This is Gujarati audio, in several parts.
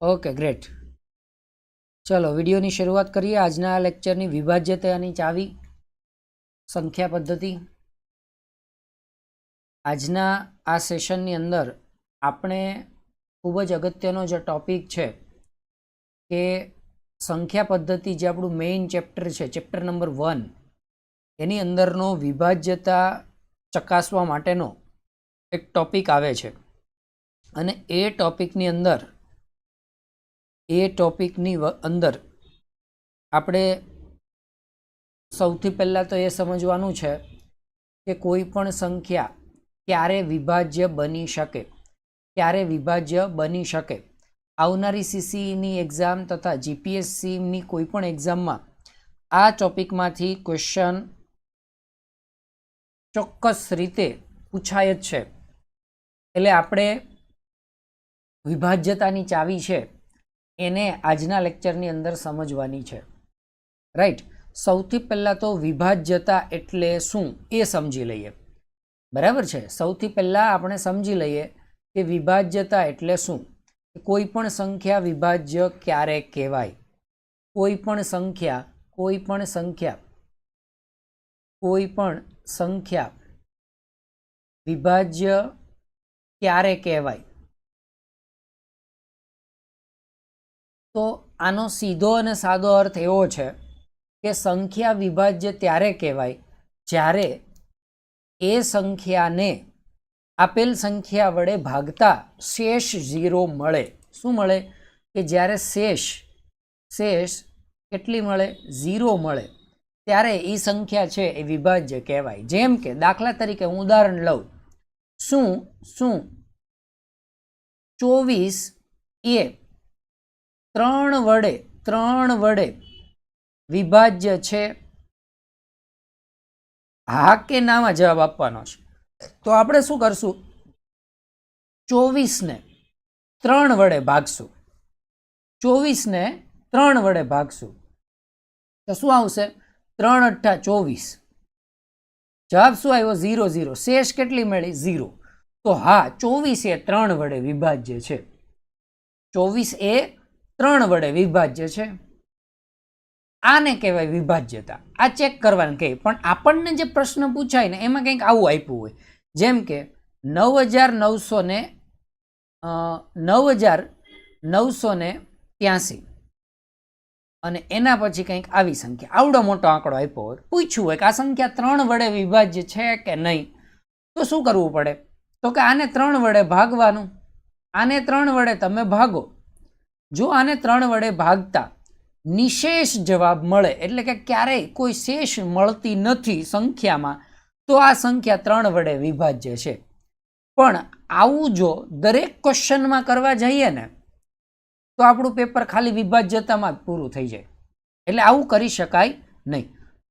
Okay great. चलो वीडियो की शुरुआत करिए। आजना लेक्चर की विभाज्यतानी चावी संख्या पद्धति। आजना आ सेशन अंदर आपणे खूब ज अगत्यनो जो टॉपिक है कि संख्या पद्धति जो आपणु मेन चेप्टर है, चेप्टर नंबर 1 एनी अंदरनो विभाज्यता चकासवा माटेनो एक टॉपिक आवे छे। अने ए टॉपिकनी अंदर આપણે સૌથી પહેલાં તો એ સમજવાનું છે કે કોઈ પણ સંખ્યા ક્યારે વિભાજ્ય બની શકે આવનારી સીસીઈની એક્ઝામ તથા જીપીએસસીની કોઈ પણ એક્ઝામમાં આ ટોપિકમાંથી ક્વેશ્ચન ચોક્કસ રીતે પૂછાય જ છે। એટલે આપણે વિભાજ્યતાની ચાવી છે એને આજના લેક્ચરની અંદર સમજવાની છે। राइट। सौथी पहला तो विभाज्यता एटले शुं ए समझी लईए। बराबर है। सौथी पहला आपणे समझी लईए कि विभाज्यता एटले शुं। कोईपण संख्या विभाज्य क्यारे कहेवाय। कोईपण संख्या विभाज्य क्यारे कहेवाय। तो आनो सीधो अने सादो अर्थ एवो छे कि संख्या विभाज्य त्यारे कहेवाय ज्यारे ए संख्या ने आपेल संख्या वडे भागता शेष 0 मळे। शुं मळे कि ज्यारे शेष केटली मळे 0 मळे त्यारे ए संख्या छे ए विभाज्य कहेवाय। जेम के दाखला तरीके हूँ उदाहरण लऊं, शुं 24 ए 3 वडे विभाज्य छे? हाँ के ना में जवाब आपवानो छे। तो आपणे शुं करशुं, 24 ने 3 वडे भागशुं। 24 ने 3 वडे भागशुं तो शुं आवशे 3 अट्ठा 24। जवाब शुं आव्यो 0 0। शेष केटली मळी 0। तो हाँ 24 ए 3 वडे विभाज्य छे। 24 ए 3 वडे विभाज्य छे। आने कहेवाय विभाज्यता। आ चेक करवाने कहे पण आपणने जे प्रश्न पूछाय ने एमां कंईक आवुं आप्युं होय जेम के 9983 अने एना पछी कंईक आवी संख्या आवडो मोटो आंकड़ो आप्यो होय, पूछ्युं होय के आ संख्या 3 वडे विभाज्य छे के नहीं। तो शुं करवुं पड़े, तो के आने 3 वडे भागवानुं। आने 3 वडे तमे भागो। जो आने 3 वडे भागता निशेष जवाब मळे एटले के क्यारेय कोई शेष मळती नथी संख्यामां, तो आ संख्या 3 वडे विभाज्य छे। पण आवुं जो दरेक क्वेश्चनमां करवा जईए ने तो आपणुं पेपर खाली विभाज्यतामां ज पूरुं थई जाय। एटले आवुं करी शकाय नहीं।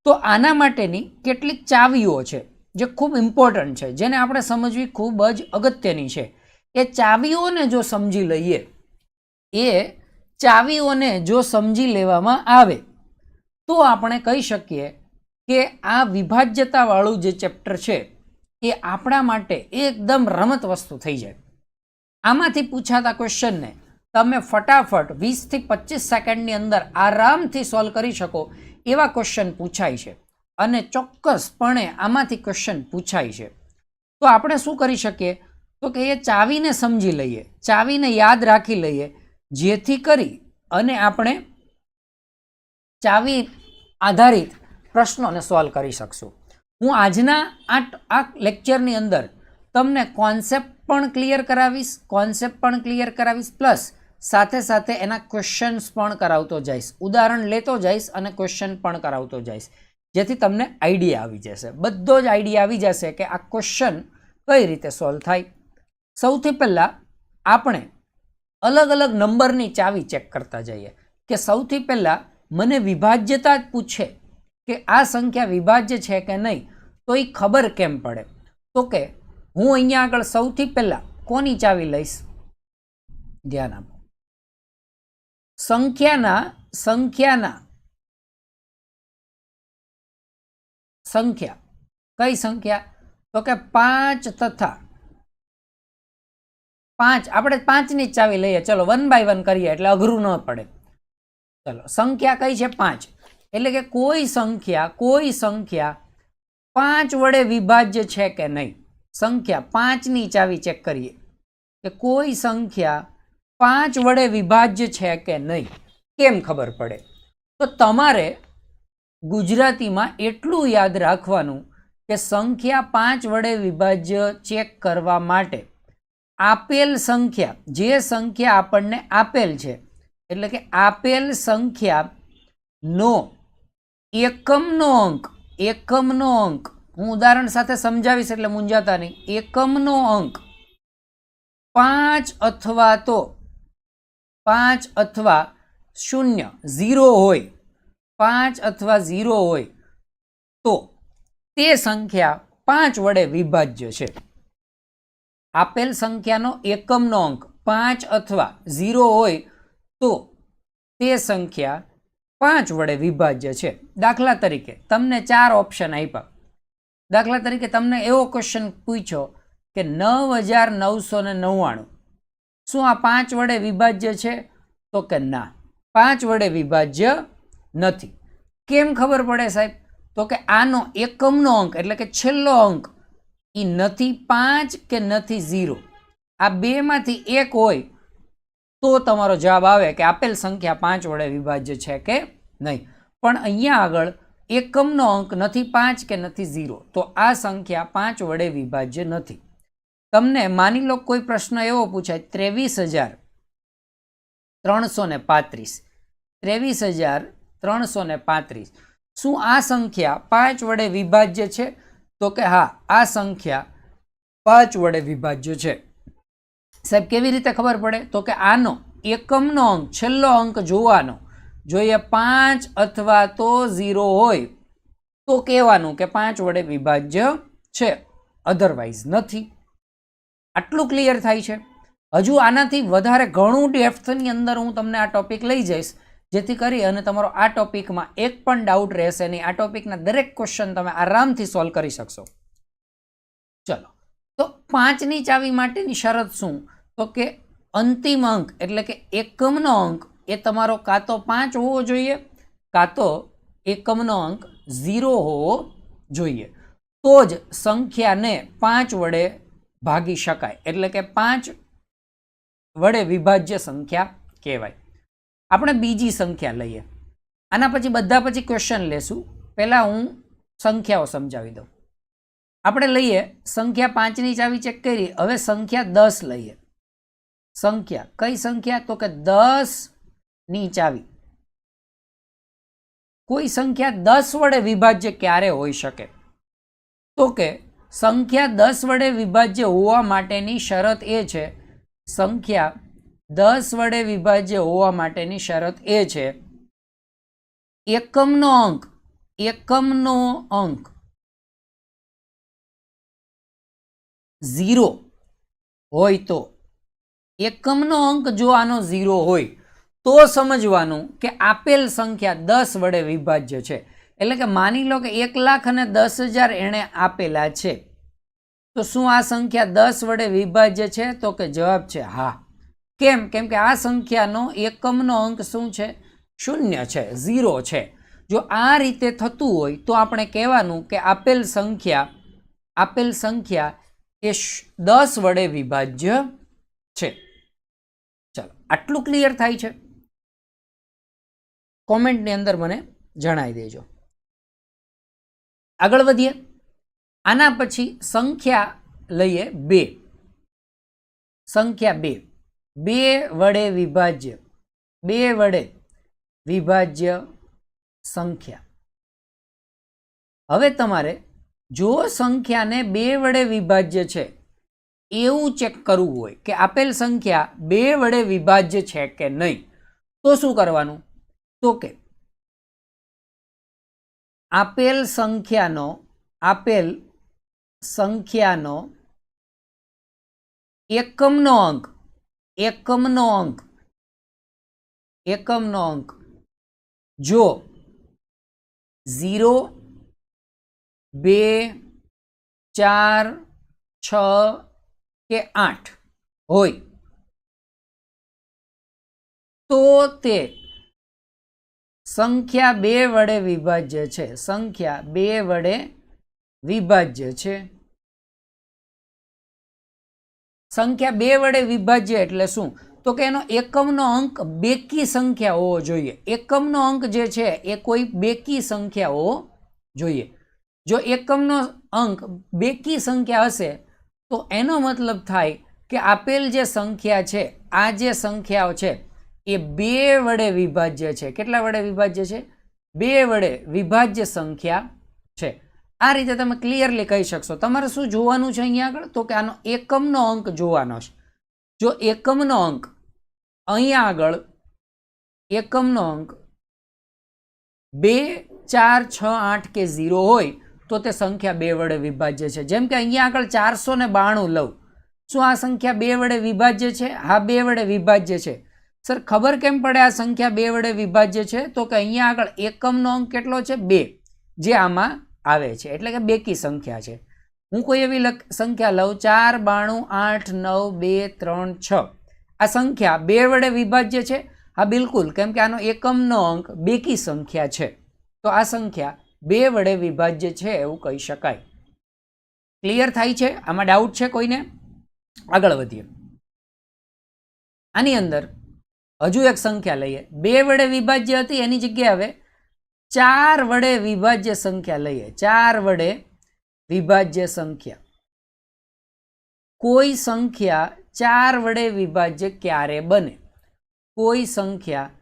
तो आना माटेनी केटलीक चावीओ छे जे खूब इम्पोर्टंट छे, जेने आपणे समजवी खूब ज अगत्यनी छे। ए चावीओने जो समजी लईए, ए चावीओने जो समझी लेवामां आवे तो आपणे कही शकीए कि आ विभाज्यतावाळुं जे चेप्टर छे ए आपणा माटे एकदम रमत वस्तु थई जाय। आमांथी पूछाता क्वेश्चन ने तमे फटाफट 20 થી 25 सेकंडनी अंदर आरामथी सॉल्व करी शको एवा क्वेश्चन पूछाय छे अने चोक्कसपणे आमांथी क्वेश्चन पूछाय छे। तो आपणे शुं करी शकीए, तो के ए चावीने समजी लईए, चावीने याद राखी लईए, जेथी करी अने आपणे चावी आधारित प्रश्नोने सॉल्व करी शकशुं। हूँ आजना आ लेक्चरनी अंदर तमने कॉन्सेप्ट पण क्लियर करावीश प्लस साथे साथे एना क्वेश्चन्स पण करावतो जाईश, उदाहरण लेतो जाईश अने क्वेश्चन पण करावतो जाईश, जेथी तमने आइडिया आवी जशे। बधो ज आइडिया आवी जशे कि आ क्वेश्चन कई रीते सॉल्व थाय। सौथी पहेला आपणे अलग अलग नंबरनी चावी चेक करता जाइए कि सौथी पहला मने विभाज्यता पूछे कि आ संख्या विभाज्य है कि नहीं, तो ये खबर केम पड़े। तो के हूँ अहींया आगळ सौथी पहला कोनी चावी लईश, ध्यान आपो। संख्या कई संख्या, तो के 5 तथा 5 આપણે 5ની જ ચાવી લઈએ. ચલો 1 by 1 કરીએ એટલે અઘરું ન પડે. ચલો સંખ્યા કઈ છે? 5. એટલે કે કોઈ સંખ્યા 5 વડે વિભાજ્ય છે કે નહીં. સંખ્યા 5ની ચાવી ચેક કરીએ કે કોઈ સંખ્યા 5 વડે વિભાજ્ય છે કે નહીં. કેમ ખબર પડે? તો તમારે ગુજરાતીમાં એટલું યાદ રાખવાનું કે સંખ્યા 5 વડે વિભાજ્ય ચેક કરવા માટે આપેલ સંખ્યા, જે સંખ્યા આપણને આપેલ છે, એટલે કે આપેલ સંખ્યાનો એકમનો અંક, હું ઉદાહરણ સાથે સમજાવીશ એટલે મૂંઝાતા નહીં. એકમનો અંક 5 અથવા 0 હોય, 5 અથવા 0 હોય તો તે સંખ્યા 5 વડે વિભાજ્ય છે. આપેલ સંખ્યાનો એકમનો અંક 5 અથવા 0 હોય તો તે સંખ્યા 5 વડે વિભાજ્ય છે. દાખલા તરીકે તમને 4 ઓપ્શન આપ્યા. દાખલા તરીકે તમને એવો ક્વેશ્ચન પૂછ્યો કે 9999 શું આ 5 વડે વિભાજ્ય છે? તો કે ના, 5 વડે વિભાજ્ય નથી. કેમ ખબર પડે સાહેબ? તો કે આનો એકમનો અંક એટલે કે છેલ્લો અંક એ નથી 5 કે નથી 0. આ બેમાંથી એક હોય તો તમારો જવાબ આવે કે આપેલ સંખ્યા 5 વડે વિભાજ્ય છે કે નહીં. પણ અહીંયા આગળ એકમનો અંક નથી 5 કે નથી 0, તો આ સંખ્યા 5 વડે વિભાજ્ય નથી. તમને માની લો કોઈ પ્રશ્ન એવો પૂછાય 23,335. શું આ સંખ્યા 5 વડે વિભાજ્ય છે? તો કે હા, આ સંખ્યા 5 વડે વિભાજ્ય છે. સાહેબ કેવી રીતે ખબર પડે? તો કે આનો એકમનો અંક, છેલ્લો અંક જોવાનો. જોઈએ 5 અથવા તો 0 હોય તો કહેવાનું કે 5 વડે વિભાજ્ય છે, અધરવાઇઝ નથી. આટલું ક્લિયર થાય છે. હજુ આનાથી વધારે ઘણું ડેપ્થની અંદર હું તમને આ ટોપિક લઈ જઈશ, જેથી કરી અને તમારો આ ટોપિકમાં એક પણ ડાઉટ રહેશે નહીં. આ ટોપિકના દરેક ક્વેશ્ચન તમે આરામથી સોલ્વ કરી શકશો. ચલો, તો 5ની ચાવી માટેની શરત શું? તો કે અંતિમ અંક એટલે કે એકમનો અંક એ તમારો કાં તો 5 હોવો જોઈએ કાં તો એકમનો અંક 0 હોવો જોઈએ. તો જ સંખ્યાને 5 વડે ભાગી શકાય, એટલે કે 5 વડે વિભાજ્ય સંખ્યા કહેવાય. આપણે બીજી સંખ્યા લઈએ. આના પછી બધા પછી ક્વેશ્ચન લેશું. પહેલાં હું સંખ્યાઓ સમજાવી દઉં. આપણે લઈએ સંખ્યા 5ની ચાવી ચેક કરી. હવે સંખ્યા 10 લઈએ. સંખ્યા કઈ સંખ્યા? તો કે 10ની ચાવી. કોઈ સંખ્યા 10 વડે વિભાજ્ય ક્યારે હોઈ શકે? તો કે સંખ્યા 10 વડે વિભાજ્ય હોવા માટેની શરત એ છે, સંખ્યા 10 વડે વિભાજ્ય હોવા માટેની શરત એ છે એકમનો અંક 0 હોય તો. એકમનો અંક જો આનો 0 હોય તો સમજવાનું કે આપેલ સંખ્યા 10 વડે વિભાજ્ય છે. એટલે કે માની લો કે 1,10,000 એણે આપેલા છે, તો શું આ સંખ્યા 10 વડે વિભાજ્ય છે? તો કે જવાબ છે હા. કેમ? કેમ કે આ સંખ્યાનો એકમનો અંક શું છે? 0 છે, 0 છે. જો આ રીતે થતું હોય તો આપણે કહેવાનું કે આપેલ સંખ્યા એ 10 વડે વિભાજ્ય છે. ચાલો, આટલું ક્લિયર થાય છે? કોમેન્ટની અંદર મને જણાવી દેજો. આગળ વધીએ. આના પછી સંખ્યા લઈએ 2. સંખ્યા 2 વડે વિભાજ્ય સંખ્યા. હવે તમારે જો સંખ્યાને 2 વડે વિભાજ્ય છે એવું ચેક કરવું હોય કે આપેલ સંખ્યા 2 વડે વિભાજ્ય છે કે નહીં, તો શું કરવાનું? તો કે આપેલ સંખ્યાનો એકમનો અંક જો 0, 2, 4, 6 કે 8 હોય તો તે સંખ્યા 2 વડે વિભાજ્ય છે. સંખ્યા 2 વડે વિભાજ્ય છે. સંખ્યા 2 વડે વિભાજ્ય એટલે શું? તો કે એનો એકમનો અંક બેકી સંખ્યા હોવો જોઈએ. એકમનો અંક જે છે એ કોઈ બેકી સંખ્યા હોવો જોઈએ. જો એકમનો અંક બેકી સંખ્યા હશે તો એનો મતલબ થાય કે આપેલ જે સંખ્યા છે, આ જે સંખ્યાઓ છે એ 2 વડે વિભાજ્ય છે. કેટલા વડે વિભાજ્ય છે? 2 વડે વિભાજ્ય સંખ્યા છે. આ રીતે તમે ક્લિયરલી કહી શકશો. તમારે શું જોવાનું છે અહીંયા આગળ? તો કે આનો એકમનો અંક જોવાનો છે. જો એકમનો અંક અહીંયા આગળ એકમનો અંક 2, 4, 6, 8 કે 0 હોય તો તે સંખ્યા 2 વડે વિભાજ્ય છે. જેમ કે અહીંયા આગળ 492 લઉં, શું આ સંખ્યા 2 વડે વિભાજ્ય છે? હા, 2 વડે વિભાજ્ય છે. સર ખબર કેમ પડે આ સંખ્યા 2 વડે વિભાજ્ય છે? તો કે અહીંયા આગળ એકમનો અંક કેટલો છે? 2, જે આમાં આવે છે, એટલે કે બેકી સંખ્યા છે. હું કોઈ એવી સંખ્યા લઉં 4, 92, 8, 9, 2, 3, 6, આ સંખ્યા 2 વડે વિભાજ્ય છે. હા બિલકુલ, કેમ કે આનો એકમનો અંક બેકી સંખ્યા છે, તો આ સંખ્યા 2 વડે વિભાજ્ય છે એવું કહી શકાય. ક્લિયર થાય છે? આમાં ડાઉટ છે કોઈને? આગળ વધીએ. આની અંદર હજુ એક સંખ્યા લઈએ. 2 વડે વિભાજ્ય હતી, એની જગ્યાએ હવે 4 વડે વિભાજ્ય સંખ્યા લઈએ. 4 વડે વિભાજ્ય સંખ્યા. કોઈ સંખ્યા 4 વડે વિભાજ્ય ક્યારે બને? કોઈ સંખ્યા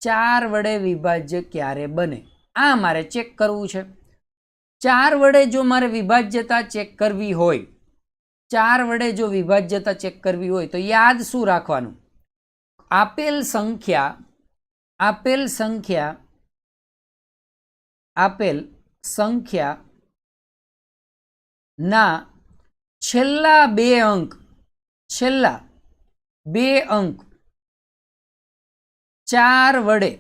4 વડે વિભાજ્ય ક્યારે બને? આ મારે ચેક કરવું છે. 4 વડે જો મારે વિભાજ્યતા ચેક કરવી હોય, 4 વડે જો વિભાજ્યતા ચેક કરવી હોય તો યાદ શું રાખવાનું? આપેલ સંખ્યા ના છેલ્લા 2 અંક 4 વડે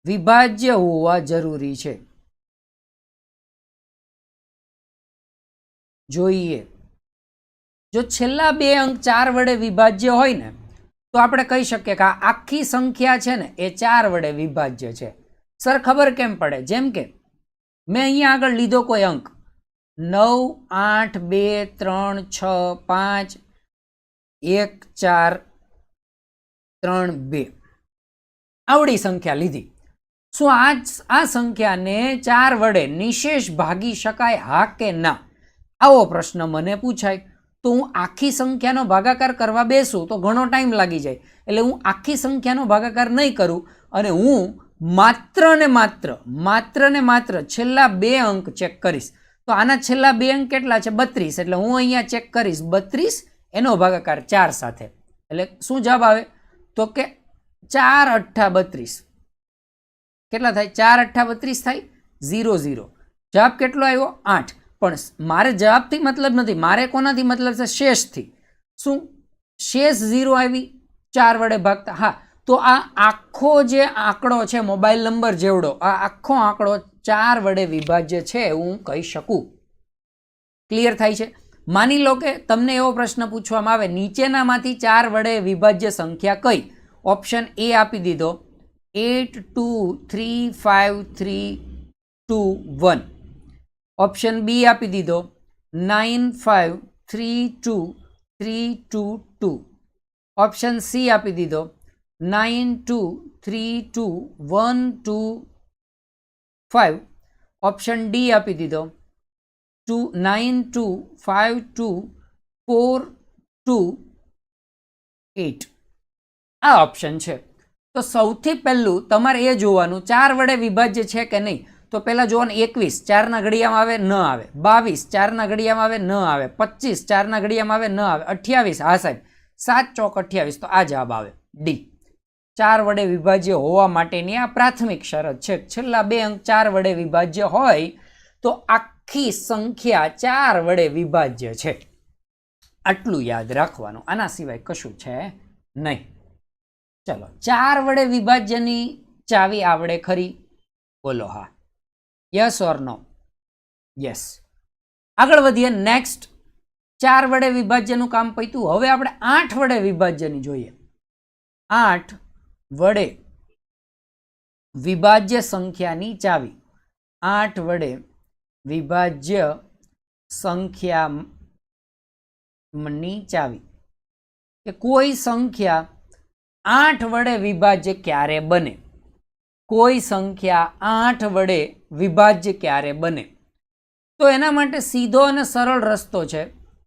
વિભાજ્ય હોવા જરૂરી છે. જોઈએ, જો છેલ્લા 2 અંક 4 વડે વિભાજ્ય હોય ને તો આપણે કહી શકીએ કે આ આખી સંખ્યા છે ને એ 4 વડે વિભાજ્ય છે. સર ખબર કેમ પડે? જેમ કે મેં અહીંયા આગળ લીધો કોઈ અંક 9, 8, 2, 3, 6, 5, 1, 4, 3, 2 આવડી સંખ્યા લીધી. શું આ સંખ્યાને 4 વડે નિશેષ ભાગી શકાય? હા કે ના? આવો પ્રશ્ન મને પૂછાય તો હું આખી સંખ્યાનો ભાગાકાર કરવા બેસું તો ઘણો ટાઈમ લાગી જાય. એટલે હું આખી સંખ્યાનો ભાગાકાર નહીં કરું અને હું માત્ર ને માત્ર છેલ્લા 2 અંક ચેક કરીશ. તો આના છેલ્લા 2 અંક કેટલા છે? 32. એટલે હું અહીંયા ચેક કરીશ 32, એનો ભાગાકાર 4 સાથે. એટલે શું જવાબ આવે? તો કે 4 અઠ્ઠા 32. કેટલા થાય? 4 અઠ્ઠા 32 થાય, 0 0. જવાબ કેટલો આવ્યો? 8. પણ મારે જવાબથી મતલબ નથી, મારે કોનાથી મતલબ છે? શેષથી. શું શેષ 0 આવી 4 વડે ભાગતા? હા, તો આ આખો જે આંકડો છે મોબાઈલ નંબર જેવડો, આ આખો આંકડો 4 વડે વિભાજ્ય છે હું કહી શકું. ક્લિયર થાય છે? માની લો કે તમને એવો પ્રશ્ન પૂછવામાં આવે નીચેનામાંથી 4 વડે વિભાજ્ય સંખ્યા કઈ? ઓપ્શન એ આપી દીધો 8, 2, 3, 5, 3, 2, 1. ઓપ્શન બી આપી દીધો 9, 5, 3, 2, 3, 2, 2. ઓપ્શન સી આપી દીધો 9, 2, 3, 2, 1, 2, 5. ઓપ્શન ડી આપી દીધો 9, 2, 5, 2, 4, 2, 8. આ ઓપ્શન છે. તો સૌથી પહેલું તમારે એ જોવાનું 4 વડે વિભાજ્ય છે કે નહીં. તો પહેલા જોવાનું 21 4ના ઘડિયામાં આવે, ન આવે. 22 4ના ઘડિયામાં આવે, ન આવે. 25 4ના ઘડિયામાં આવે, ન આવે. 28 હા સાહેબ 7 ચોક 28, તો આ જવાબ આવે ડી. 4 વડે વિભાજ્ય હોવા માટેની આ પ્રાથમિક શરત છે. છેલ્લા 2 અંક 4 વડે વિભાજ્ય હોય તો આખી સંખ્યા 4 વડે વિભાજ્ય છે. આટલું યાદ રાખવાનું, આના સિવાય કશું છે નહીં. ચલો, 4 વડે વિભાજ્યની ચાવી આવડે ખરી? બોલો હા. Yes or no? યસ. આગળ વધીએ. નેક્સ્ટ 4 વડે વિભાજ્યનું કામ પત્યું. હવે આપણે 8 વડે વિભાજ્યની જોઈએ. 8 વડે વિભાજ્ય સંખ્યાની ચાવી. 8 વડે વિભાજ્ય સંખ્યાની ચાવી કે કોઈ સંખ્યા 8 વડે વિભાજ્ય ક્યારે બને? કોઈ સંખ્યા 8 વડે વિભાજ્ય ક્યારે બને? તો એના માટે સીધો અને સરળ રસ્તો છે.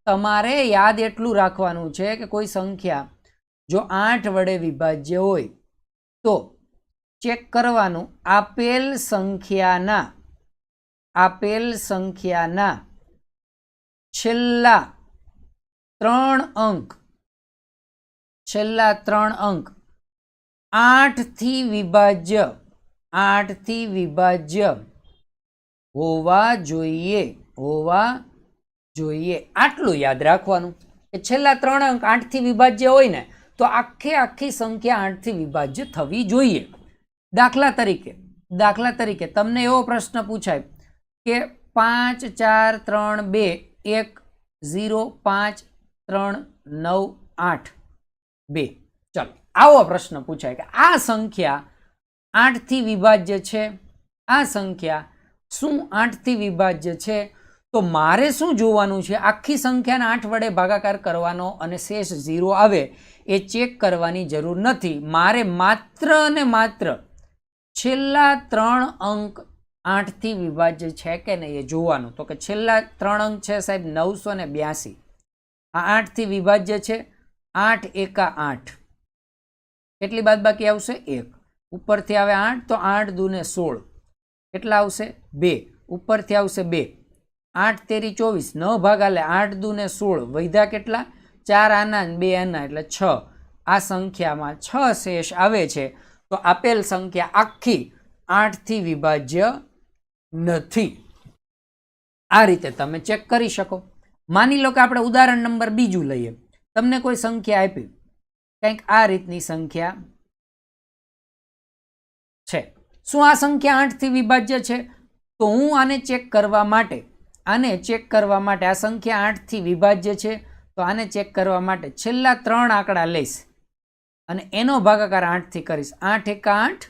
તમારે યાદ એટલું રાખવાનું છે કે કોઈ સંખ્યા જો 8 વડે વિભાજ્ય હોય તો ચેક કરવાનું આપેલ સંખ્યાના છેલ્લા 3 અંક 8 થી વિભાજ્ય હોવા જોઈએ. આટલું યાદ રાખવાનું કે છેલ્લા 3 અંક 8 થી વિભાજ્ય હોય ને તો આખી સંખ્યા 8 થી વિભાજ્ય થવી જોઈએ. દાખલા તરીકે તમને એવો પ્રશ્ન પૂછાય કે 5 4 3 2 1 0 5 3 9 8 2. ચાલો, આવો પ્રશ્ન પૂછાય કે આ સંખ્યા 8 થી વિભાજ્ય છે. આ સંખ્યા શું 8 થી વિભાજ્ય છે? તો મારે શું જોવાનું છે? આખી સંખ્યાને 8 વડે ભાગાકાર કરવાનો અને શેષ 0 આવે એ ચેક કરવાની જરૂર નથી. મારે માત્ર અને માત્ર છેલ્લા 3 અંક 8 થી વિભાજ્ય છે કે નહીં એ જોવાનું. તો કે છેલ્લા 3 અંક છે સાહેબ 982. આ 8 થી વિભાજ્ય છે. 8 એકા 8. કેટલી બાદબાકી આવશે? 1. ઉપરથી આવે 8 તો 8 દૂને 16. કેટલા આવશે? 2. ઉપરથી આવશે 2. 8 તેરી 24. 9 ભાગા લે 8 દૂને 16. વૈધા કેટલા? 4 આના 2 આના એટલે 6. આ સંખ્યામાં 6 શેષ આવે છે. તો આપેલ સંખ્યા આખી 8 થી વિભાજ્ય નથી. આ રીતે તમે ચેક કરી શકો. માની લો કે આપણે ઉદાહરણ નંબર બીજું લઈએ. તમને કોઈ સંખ્યા આપી, કંઈક આ રીતની સંખ્યા છે. શું આ સંખ્યા 8 થી વિભાજ્ય છે? તો હું આને ચેક કરવા માટે આ સંખ્યા 8 થી વિભાજ્ય છે તો આને ચેક કરવા માટે છેલ્લા 3 આંકડા લઈશ અને એનો ભાગાકાર 8 થી કરીશ. 8 એકા 8.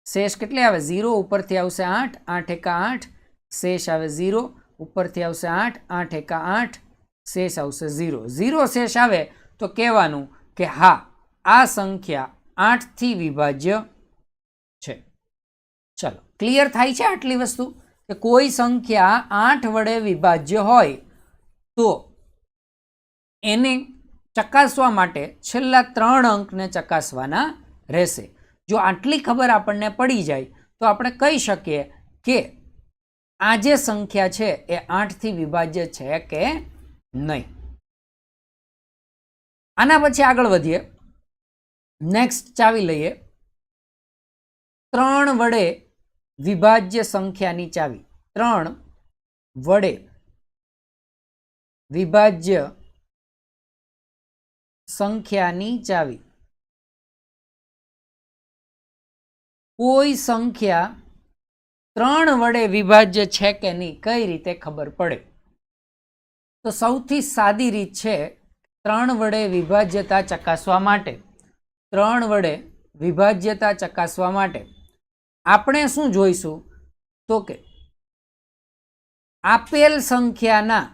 શેષ કેટલી આવે? 0. ઉપરથી આવશે 8. 8 એકા 8. શેષ આવે 0. ઉપરથી આવશે 8. 8 એકા 8. શેષ આવશે 0. 0 શેષ આવે તો કહેવાનું કે હા, આ સંખ્યા 8 થી વિભાજ્ય છે. ચલો, ક્લિયર થાય છે આટલી વસ્તુ કે કોઈ સંખ્યા 8 વડે વિભાજ્ય હોય તો એને ચકાસવા માટે છેલ્લા 3 અંકને ચકાસવાના રહેશે. જો આટલી ખબર આપણને પડી જાય તો આપણે કહી શકીએ કે આ જે સંખ્યા છે એ 8 થી વિભાજ્ય છે કે નહીં. આના પછી આગળ વધીએ. નેક્સ્ટ ચાવી લઈએ. 3 વડે વિભાજ્ય સંખ્યાની ચાવી. 3 વડે વિભાજ્ય સંખ્યાની ચાવી. કોઈ સંખ્યા 3 વડે વિભાજ્ય છે કે નહીં કઈ રીતે ખબર પડે? તો સૌથી સાદી રીત છે 3 વડે વિભાજ્યતા ચકાસવા માટે. 3 વડે વિભાજ્યતા ચકાસવા માટે આપણે શું જોઈશું? તો કે આપેલ સંખ્યાના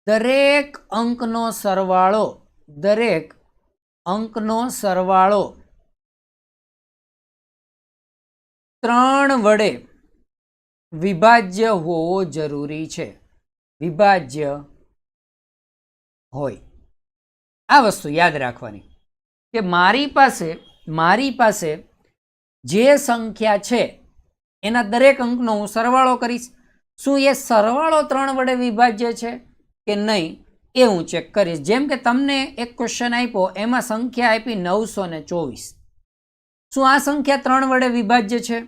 દરેક અંકનો સરવાળો 3 વડે વિભાજ્ય હોવો જરૂરી છે. વિભાજ્ય હોય. આ વસ્તુ યાદ રાખવાની કે મારી પાસે જે સંખ્યા છે એના દરેક અંકનો હું સરવાળો કરીશ. શું એ સરવાળો 3 વડે વિભાજ્ય છે કે નહીં એ હું ચેક કરીશ. જેમ કે તમને એક ક્વેશ્ચન આપ્યો, એમાં સંખ્યા આપી 924. શું આ સંખ્યા 3 વડે વિભાજ્ય છે?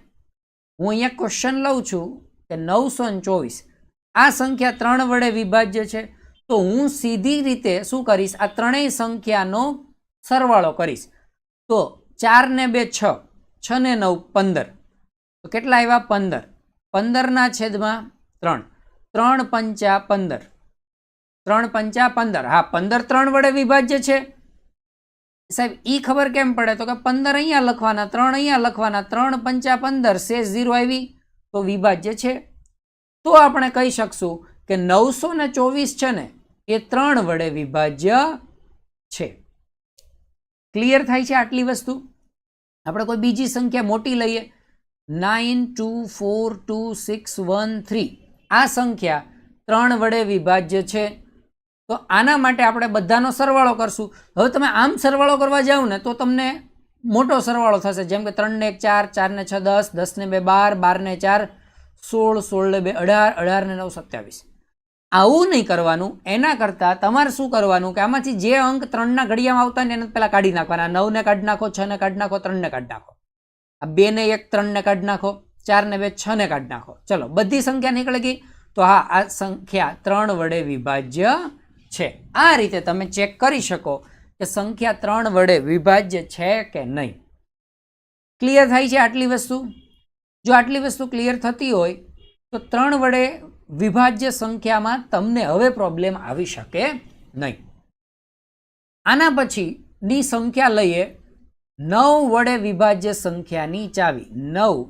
હું અહીંયા ક્વેશ્ચન લઉં છું કે 924 આ સંખ્યા 3 વડે વિભાજ્ય છે. તો હું સીધી રીતે શું કરીશ? આ ત્રણેય સંખ્યાનો સરવાળો કરીશ. તો 4 ને 2 6, 6 ને 9 15. તો કેટલા આવ્યા 15. 15 / 3. 3 પંચા 15. 3 પંચા 15. હા, 15 3 વડે વિભાજ્ય છે સાહેબ. ઈ ખબર કેમ પડે? તો કે 15 અહીંયા લખવાના, 3 અહીંયા લખવાના, 3 પંચા 15, શેષ 0 આવી તો વિભાજ્ય છે. તો આપણે કહી શકશું કે 924 છે ને એ 3 વડે વિભાજ્ય છે. ક્લિયર થાય છે આટલી વસ્તુ? આપણે કોઈ બીજી સંખ્યા મોટી લઈએ, 924261 આ સંખ્યા 3 વડે વિભાજ્ય છે. તો આના માટે આપણે બધાનો સરવાળો કરશું. હવે તમે આમ સરવાળો કરવા જાઓ ને તો તમને મોટો સરવાળો થશે, જેમ કે 3 ને 1 4, 4 ને 6 10, 10 ને 2 12, 12 ને 4 16, 16 ને 2 18, 18 ને 9 27. આવું નહીં કરવાનું. એના કરતાં તમારે શું કરવાનું કે આમાંથી જે અંક 3ના ઘડિયામાં આવતા ને એને પહેલાં કાઢી નાખવાના. 9 ને કાઢી નાખો, 6 ને કાઢી નાખો, 3 ને કાઢી નાખો, આ 2 ને 1 3 ને કાઢી નાખો, 4 ને 2 6 ને કાઢી નાખો. ચલો, બધી સંખ્યા નીકળી ગઈ. તો હા, આ સંખ્યા 3 વડે વિભાજ્ય છે. આ રીતે તમે ચેક કરી શકો કે સંખ્યા 3 વડે વિભાજ્ય છે કે નહીં. ક્લિયર થાય છે આટલી વસ્તુ? જો આટલી વસ્તુ ક્લિયર થતી હોય તો 3 વડે વિભાજ્ય સંખ્યામાં તમને હવે પ્રોબ્લેમ આવી શકે નહીં. આના પછીની સંખ્યા લઈએ 9 વડે વિભાજ્ય સંખ્યાની ચાવી. 9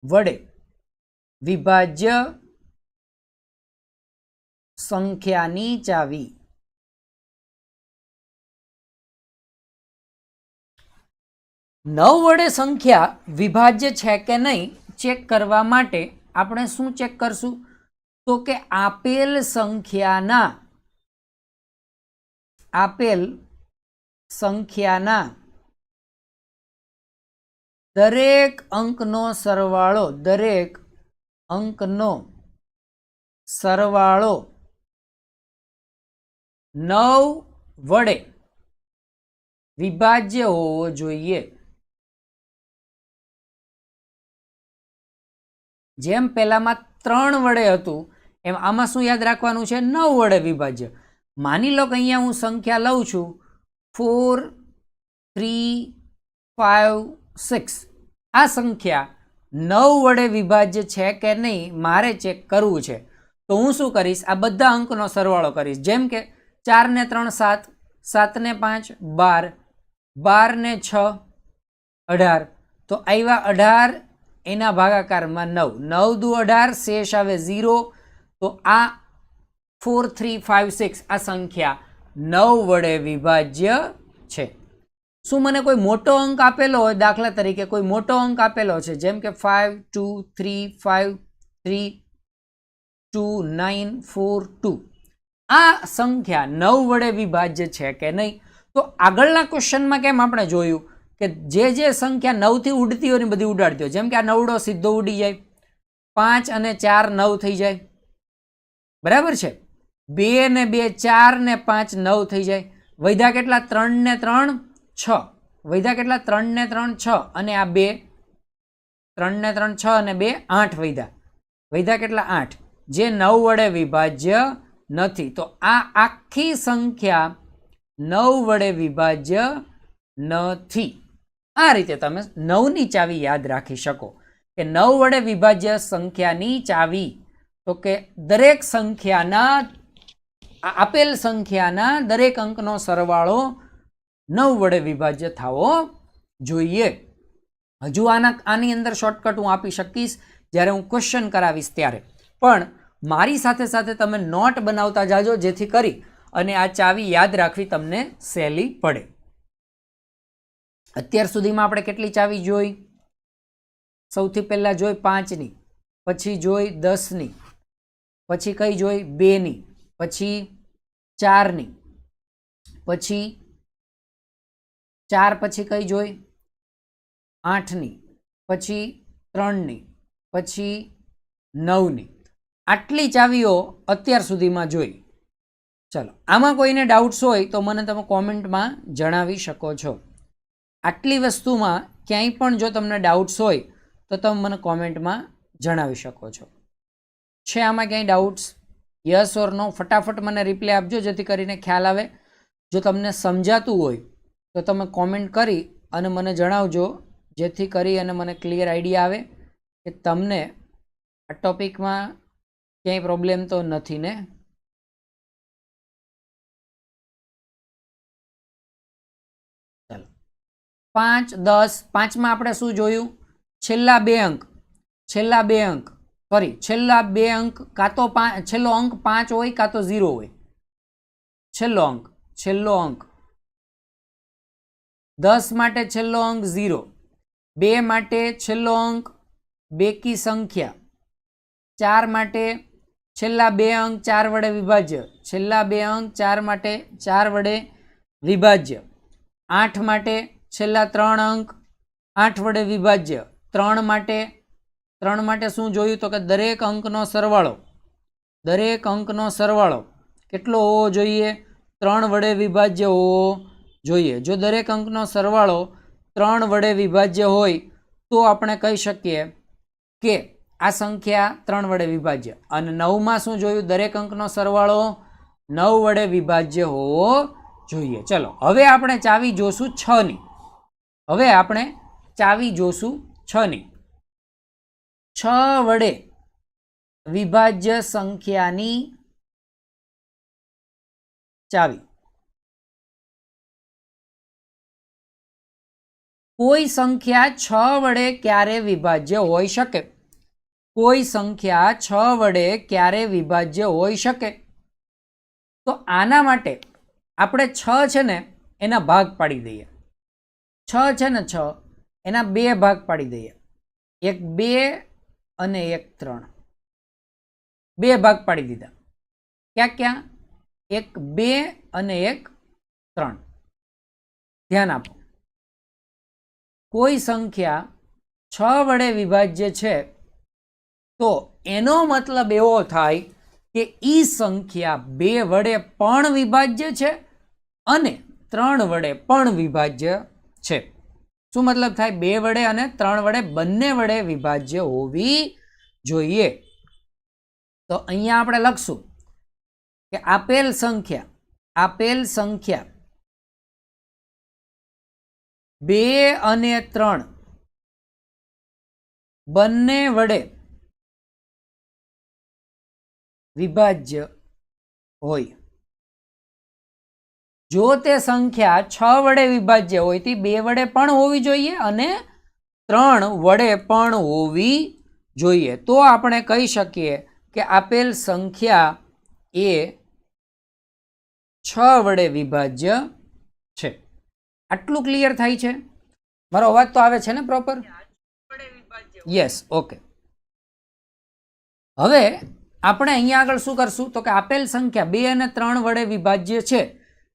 વડે વિભાજ્ય સંખ્યાની ચાવી. 9 વડે સંખ્યા વિભાજ્ય છે કે નહીં ચેક કરવા માટે આપણે શું ચેક કરશું? તો કે આપેલ સંખ્યાના દરેક અંકનો સરવાળો, દરેક અંકનો સરવાળો 9 વડે વિભાજ્ય હોવો જોઈએ. જેમ પહેલામાં 3 વડે હતું એમ આમાં શું યાદ રાખવાનું છે? 9 વડે વિભાજ્ય. માની લો કે અહીંયા હું સંખ્યા લઉં છું 4 3 5 6. આ સંખ્યા 9 વડે વિભાજ્ય છે કે નહીં મારે ચેક કરવું છે. તો હું શું કરીશ? આ બધા અંકનો સરવાળો કરીશ. જેમ કે 4 ને 3 7, 7 ને 5 12, 12 ને 6 18. તો આવ્યા 18, એના ભાગાકારમાં 9, 9 દુ 18, શેષ આવે 0. તો આ 4 3 5 6 આ સંખ્યા 9 વડે વિભાજ્ય છે. શું મને કોઈ મોટો અંક આપેલો હોય, દાખલા તરીકે કોઈ મોટો અંક આપેલો છે જેમ કે 5 2 3 5 3 2 9 4 2, આ સંખ્યા 9 વડે વિભાજ્ય છે કે નહીં? તો આગળના ક્વેશ્ચનમાં કેમ આપણે જોયું કે જે સંખ્યા 9 થી ઉડતી હોય ને બધી ઉડાડી દો. જેમ કે આ 9 સીધો ઉડી જાય, 5 અને 4 9 થઈ જાય, બરાબર છે. 2 ને 2 4 ને 5 9 થઈ જાય. વૈધા કેટલા? 3 ને 3 6. વૈધા કેટલા? 3 ને 3 6 અને આ 2, 3 ને 3 6 અને 2 8 વૈધા. વૈધા કેટલા? 8, જે 9 વડે વિભાજ્ય નથી. તો આ આખી સંખ્યા 9 વડે વિભાજ્ય નથી. આ રીતે તમે 9ની ચાવી યાદ રાખી શકો કે 9 વડે વિભાજ્ય સંખ્યાની ચાવી તો કે દરેક સંખ્યાના, આપેલ સંખ્યાના દરેક અંકનો સરવાળો 9 વડે વિભાજ્ય થવો જોઈએ. હજુ આની અંદર શોર્ટકટ હું આપી શકીશ જ્યારે હું ક્વેશ્ચન કરાવીશ ત્યારે, પણ મારી સાથે સાથે તમે નોટ બનાવતા જાજો જેથી કરી અને આ ચાવી યાદ રાખવી તમને સહેલી પડે. અત્યાર સુધીમાં આપણે કેટલી ચાવી જોઈ? સૌથી પહેલા જોઈ 5ની, પછી જોઈ 10ની, પછી કઈ જોઈ? 2ની, પછી 4ની, પછી 4 પછી કઈ જોઈ? 8ની, પછી 3ની, પછી 9ની. આટલી ચાવીઓ અત્યાર સુધીમાં જોઈ. ચલો, આમાં કોઈને ડાઉટ્સ હોય તો મને તમે કોમેન્ટમાં જણાવી શકો છો. આટલી વસ્તુમાં ક્યાંય પણ જો તમને ડાઉટ્સ હોય તો તમે મને કોમેન્ટમાં જણાવી શકો છો. છે આમાં ક્યાંય ડાઉટ્સ? યસ ઓર નો ફટાફટ મને રિપ્લાય આપજો જેથી કરીને ખ્યાલ આવે. જો તમને સમજાતું હોય તો તમે કોમેન્ટ કરી અને મને જણાવજો જેથી કરી અને મને ક્લિયર આઈડિયા આવે કે તમને આ ટોપિકમાં ક્યાંય પ્રોબ્લેમ તો નથી ને? ચાલો 5, 10, 5માં આપણે શું જોયું? છેલ્લા બે અંક કાં તો છેલ્લો અંક 5 હોય કાં તો 0 હોય. છેલ્લો અંક 10 માટે છેલ્લો અંક 0, 2 માટે છેલ્લો અંક બેકી સંખ્યા, 4 માટે છેલ્લા બે અંક 4 વડે વિભાજ્ય, છેલ્લા બે અંક 4 માટે 4 વડે વિભાજ્ય, 8 માટે છેલ્લા 3 અંક 8 વડે વિભાજ્ય, 3 માટે શું જોયું? તો કે દરેક અંકનો સરવાળો કેટલો હોવો જોઈએ? 3 વડે વિભાજ્ય હોવો જોઈએ. જો દરેક અંકનો સરવાળો 3 વડે વિભાજ્ય હોય તો આપણે કહી શકીએ કે આ સંખ્યા 3 વડે વિભાજ્ય. અને 9માં શું જોયું? દરેક અંકનો સરવાળો 9 વડે વિભાજ્ય હોવો જોઈએ. ચલો હવે આપણે ચાવી જોશું 6ની. 6 વડે વિભાજ્ય સંખ્યાની ચાવી. કોઈ સંખ્યા 6 વડે ક્યારે વિભાજ્ય હોઈ શકે? તો આના માટે આપણે 6 છે ને એના ભાગ પાડી દઈએ. 6 છે ને 6 એના 2 ભાગ પાડી દઈએ. એક 2 અને એક 3. 2 ભાગ પાડી દીધા. ક્યાં? એક 2 અને એક 3. ધ્યાન આપો, કોઈ સંખ્યા 6 વડે વિભાજ્ય છે તો એનો મતલબ એવો થાય કે ઈ સંખ્યા 2 વડે પણ વિભાજ્ય છે અને 3 વડે પણ વિભાજ્ય છે. શું મતલબ થાય? 2 વડે અને 3 વડે બંને વડે વિભાજ્ય હોવી જોઈએ. તો અહીંયા આપણે લખશું કે આપેલ સંખ્યા 2 અને 3 બંને વડે વિભાજ્ય હોય. જો તે સંખ્યા 6 વડે વિભાજ્ય હોય તો 2 વડે પણ હોવી જોઈએ અને 3 વડે પણ હોવી જોઈએ. તો આપણે કહી શકીએ કે આપેલ સંખ્યા એ 6 વડે વિભાજ્ય છે. આટલું ક્લિયર થાય છે? મારો અવાજ તો આવે છે ને પ્રોપર? Yes, okay. હવે આપણે અહીંયા આગળ શું કરશું? તો કે આપેલ સંખ્યા 2 અને 3 વડે વિભાજ્ય છે.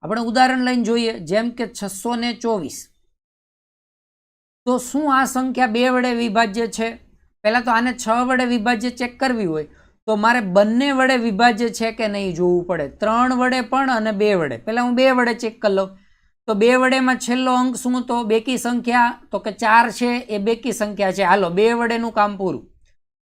આપણે ઉદાહરણ લઈને જોઈએ, જેમ કે 624. તો શું આ સંખ્યા 2 વડે વિભાજ્ય છે? પહેલા તો આને 6 વડે વિભાજ્ય ચેક કરવી હોય તો મારે બંને વડે વિભાજ્ય છે કે નહીં જોવું પડે. 3 વડે પણ અને 2 વડે. પહેલા હું 2 વડે ચેક કરી લઉં. તો 2 વડેમાં છેલ્લો અંક શું? તો બેકી સંખ્યા, તો કે 4 છે એ બેકી સંખ્યા છે. હાલો 2 વડેનું કામ પૂરું.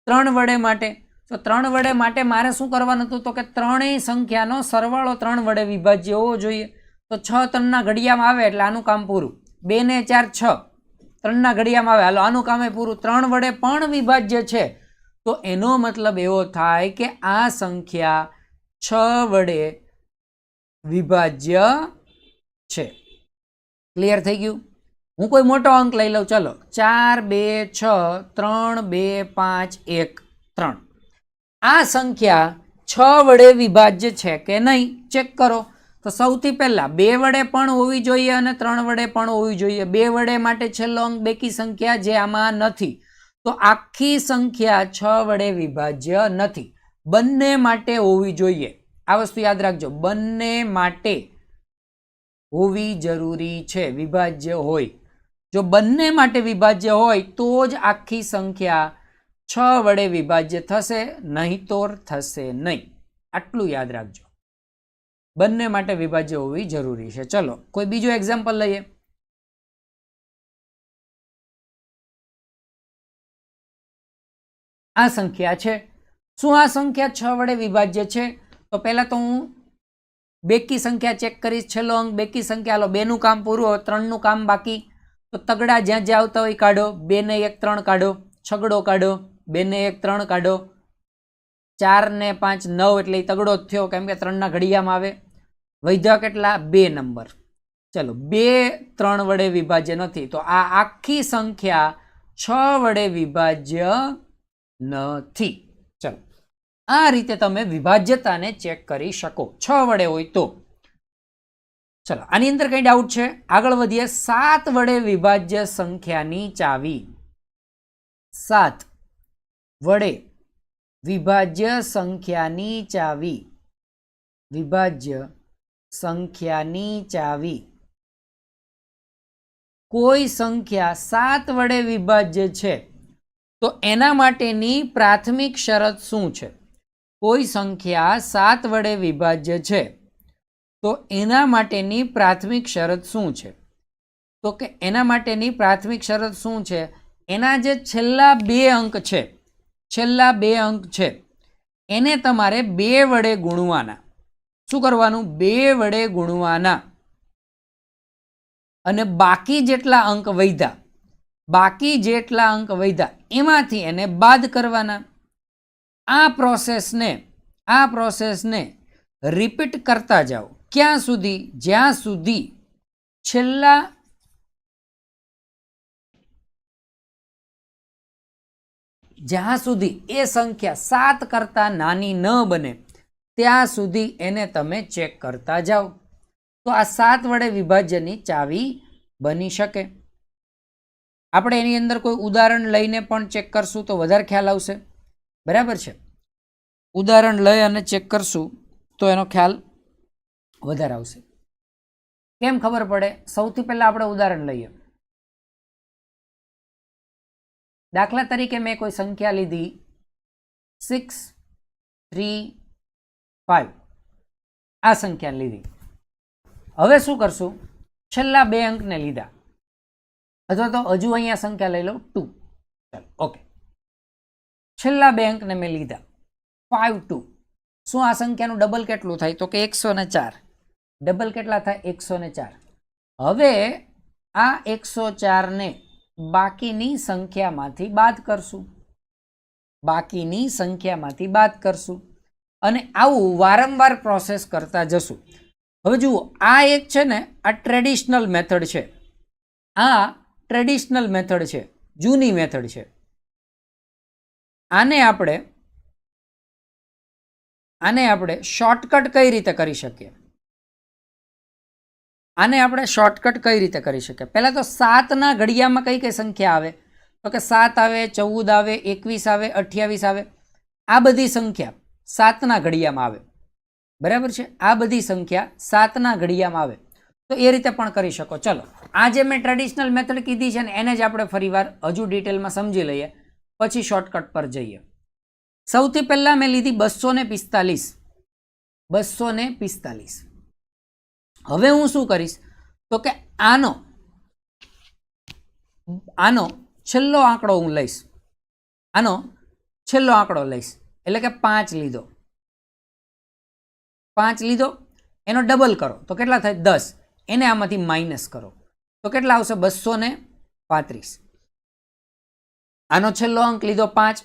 3 વડે માટે, તો 3 વડે માટે મારે શું કરવાનું હતું? તો કે ત્રણેય સંખ્યાનો સરવાળો 3 વડે વિભાજ્ય હોવો જોઈએ. તો 6 3ના ઘડિયામાં આવે એટલે આનું કામ પૂરું. 2 ને 4 6, 3ના ઘડિયામાં આવે, હાલો આનું કામ પૂરું. 3 વડે પણ વિભાજ્ય છે તો એનો મતલબ એવો થાય કે આ સંખ્યા 6 વડે વિભાજ્ય છે. ક્લિયર થઈ ગયું? હું કોઈ મોટો અંક લઈ લઉં. ચલો 4 2 6 3 2 5 1 3. આ સંખ્યા 6 વડે વિભાજ્ય છે કે નહીં ચેક કરો. તો સૌથી પહેલા 2 વડે પણ હોવી જોઈએ અને 3 વડે પણ હોવી જોઈએ. 2 વડે માટે છેલ્લો અંક બેકી સંખ્યા જે આમાં નથી. તો આખી સંખ્યા 6 વડે વિભાજ્ય નથી. બંને માટે હોવી જોઈએ. આ વસ્તુ યાદ રાખજો, બંને માટે હોવી જરૂરી છે વિભાજ્ય હોય. જો બંને માટે વિભાજ્ય હોય તો જ આખી સંખ્યા 6 વડે વિભાજ્ય થશે, નહીંતર થશે નહીં. આટલું યાદ રાખજો, બંને માટે વિભાજ્ય હોવી જરૂરી છે. ચલો કોઈ બીજું એક્ઝામ્પલ લઈએ. આ સંખ્યા છે. શું આ સંખ્યા 6 વડે વિભાજ્ય છે? તો પહેલા તો હું બેકી સંખ્યા ચેક કરીશ. છેલ્લો અંક બેકી સંખ્યા. હાલો 2નું કામ પૂરું, 3નું કામ બાકી. તો તગડા જ્યાં જ્યાં આવતા હોય કાઢો. 2 ને 1 3 કાઢો, છગડો કાઢો. 2 ને 1 3 કાઢો, 4 ને 5 9 એટલે તગડો જ થયો કેમ કે 3ના ઘડિયામાં આવે. વૈધા કેટલા? 2 નંબર. ચલો 2 3 વડે વિભાજ્ય નથી તો આ આખી સંખ્યા 6 વડે વિભાજ્ય નથી. ચલો આ રીતે તમે વિભાજ્યતાને ચેક કરી શકો 6 વડે હોય તો. ચલો આની અંદર કઈ ડાઉટ છે? આગળ વધીએ. 7 વડે વિભાજ્ય સંખ્યાની ચાવી. 7 વડે વિભાજ્ય સંખ્યાની ચાવી. વિભાજ્ય સંખ્યાની ચાવી. કોઈ સંખ્યા 7 વડે વિભાજ્ય છે તો એના માટેની પ્રાથમિક શરત શું છે? કોઈ સંખ્યા 7 વડે વિભાજ્ય છે તો એના માટેની પ્રાથમિક શરત શું છે? તો કે એના માટેની પ્રાથમિક શરત શું છે? એના જે છેલ્લા 2 અંક છે, છેલ્લા 2 અંક છે એને તમારે 2 વડે ગુણવાના. શું કરવાનું? 2 વડે ગુણવાના. અને બાકી જેટલા અંક વધ્યા, બાકી જેટલા અંક વધ્યા એમાંથી એને બાદ કરવાના. આ પ્રોસેસને રિપીટ કરતા જાઓ. ક્યાં સુધી? જ્યાં સુધી છેલ્લા એ સંખ્યા 7 કરતા નાની ન બને ત્યાં સુધી એને તમે ચેક કરતા જાઓ. તો આ 7 વડે વિભાજ્યની ચાવી બની શકે. આપણે એની અંદર કોઈ ઉદાહરણ લઈને પણ ચેક કરશું તો વધારે ખ્યાલ આવશે. બરાબર છે? ઉદાહરણ લઈ અને ચેક કરશું તો એનો ખ્યાલ વધારે આવશે. કેમ ખબર પડે? સૌથી પહેલા આપણે ઉદાહરણ લઈએ. દાખલા તરીકે મેં કોઈ સંખ્યા લીધી 6 3 5. આ સંખ્યા લીધી. હવે શું કરશું? છેલ્લા 2 અંકને લીધા અથવા તો હજુ અહીંયા સંખ્યા લઈ લો 2. ચાલો ઓકે, છેલ્લા 2 અંકને મેં લીધા 5 2. શું આ સંખ્યાનું ડબલ કેટલું થાય? તો કે 104. ડબલ કેટલા થાય? 104. હવે આ 104 ને બાકીની સંખ્યામાંથી બાદ કરશું. બાકીની સંખ્યામાંથી બાદ કરશું અને આવું વારંવાર પ્રોસેસ કરતા જશું. હવે જુઓ, આ એક છે ને, આ ટ્રેડિશનલ મેથડ છે. આ ટ્રેડિશનલ મેથડ છે, જૂની મેથડ છે. આને આપણે શોર્ટકટ કઈ રીતે કરી શકીએ? આને આપણે શોર્ટકટ કઈ રીતે કરી શકીએ? પહેલાં તો 7ના ઘડિયામાં કઈ કઈ સંખ્યા આવે? તો કે 7 આવે, 14 આવે, 21 આવે, 28 આવે. આ બધી સંખ્યા 7ના ઘડિયામાં આવે. બરાબર છે? આ બધી સંખ્યા 7ના ઘડિયામાં આવે. તો એ રીતે પણ કરી શકો. ચલો આ જે મેં ટ્રેડિશનલ મેથડ કીધી છે ને એને જ આપણે ફરીવાર હજુ ડિટેલમાં સમજી લઈએ, પછી શોર્ટકટ પર જઈએ. સૌથી પહેલાં મેં લીધી 245. 245. હવે હું શું કરીશ? તો કે આનો છેલ્લો આંકડો હું લઈશ. આનો છેલ્લો આંકડો લઈશ એટલે કે 5 લીધો. 5 લીધો, એનો ડબલ કરો તો કેટલા થાય? 10. એને આમાંથી માઇનસ કરો તો કેટલા આવશે? 235. આનો છેલ્લો અંક લીધો 5,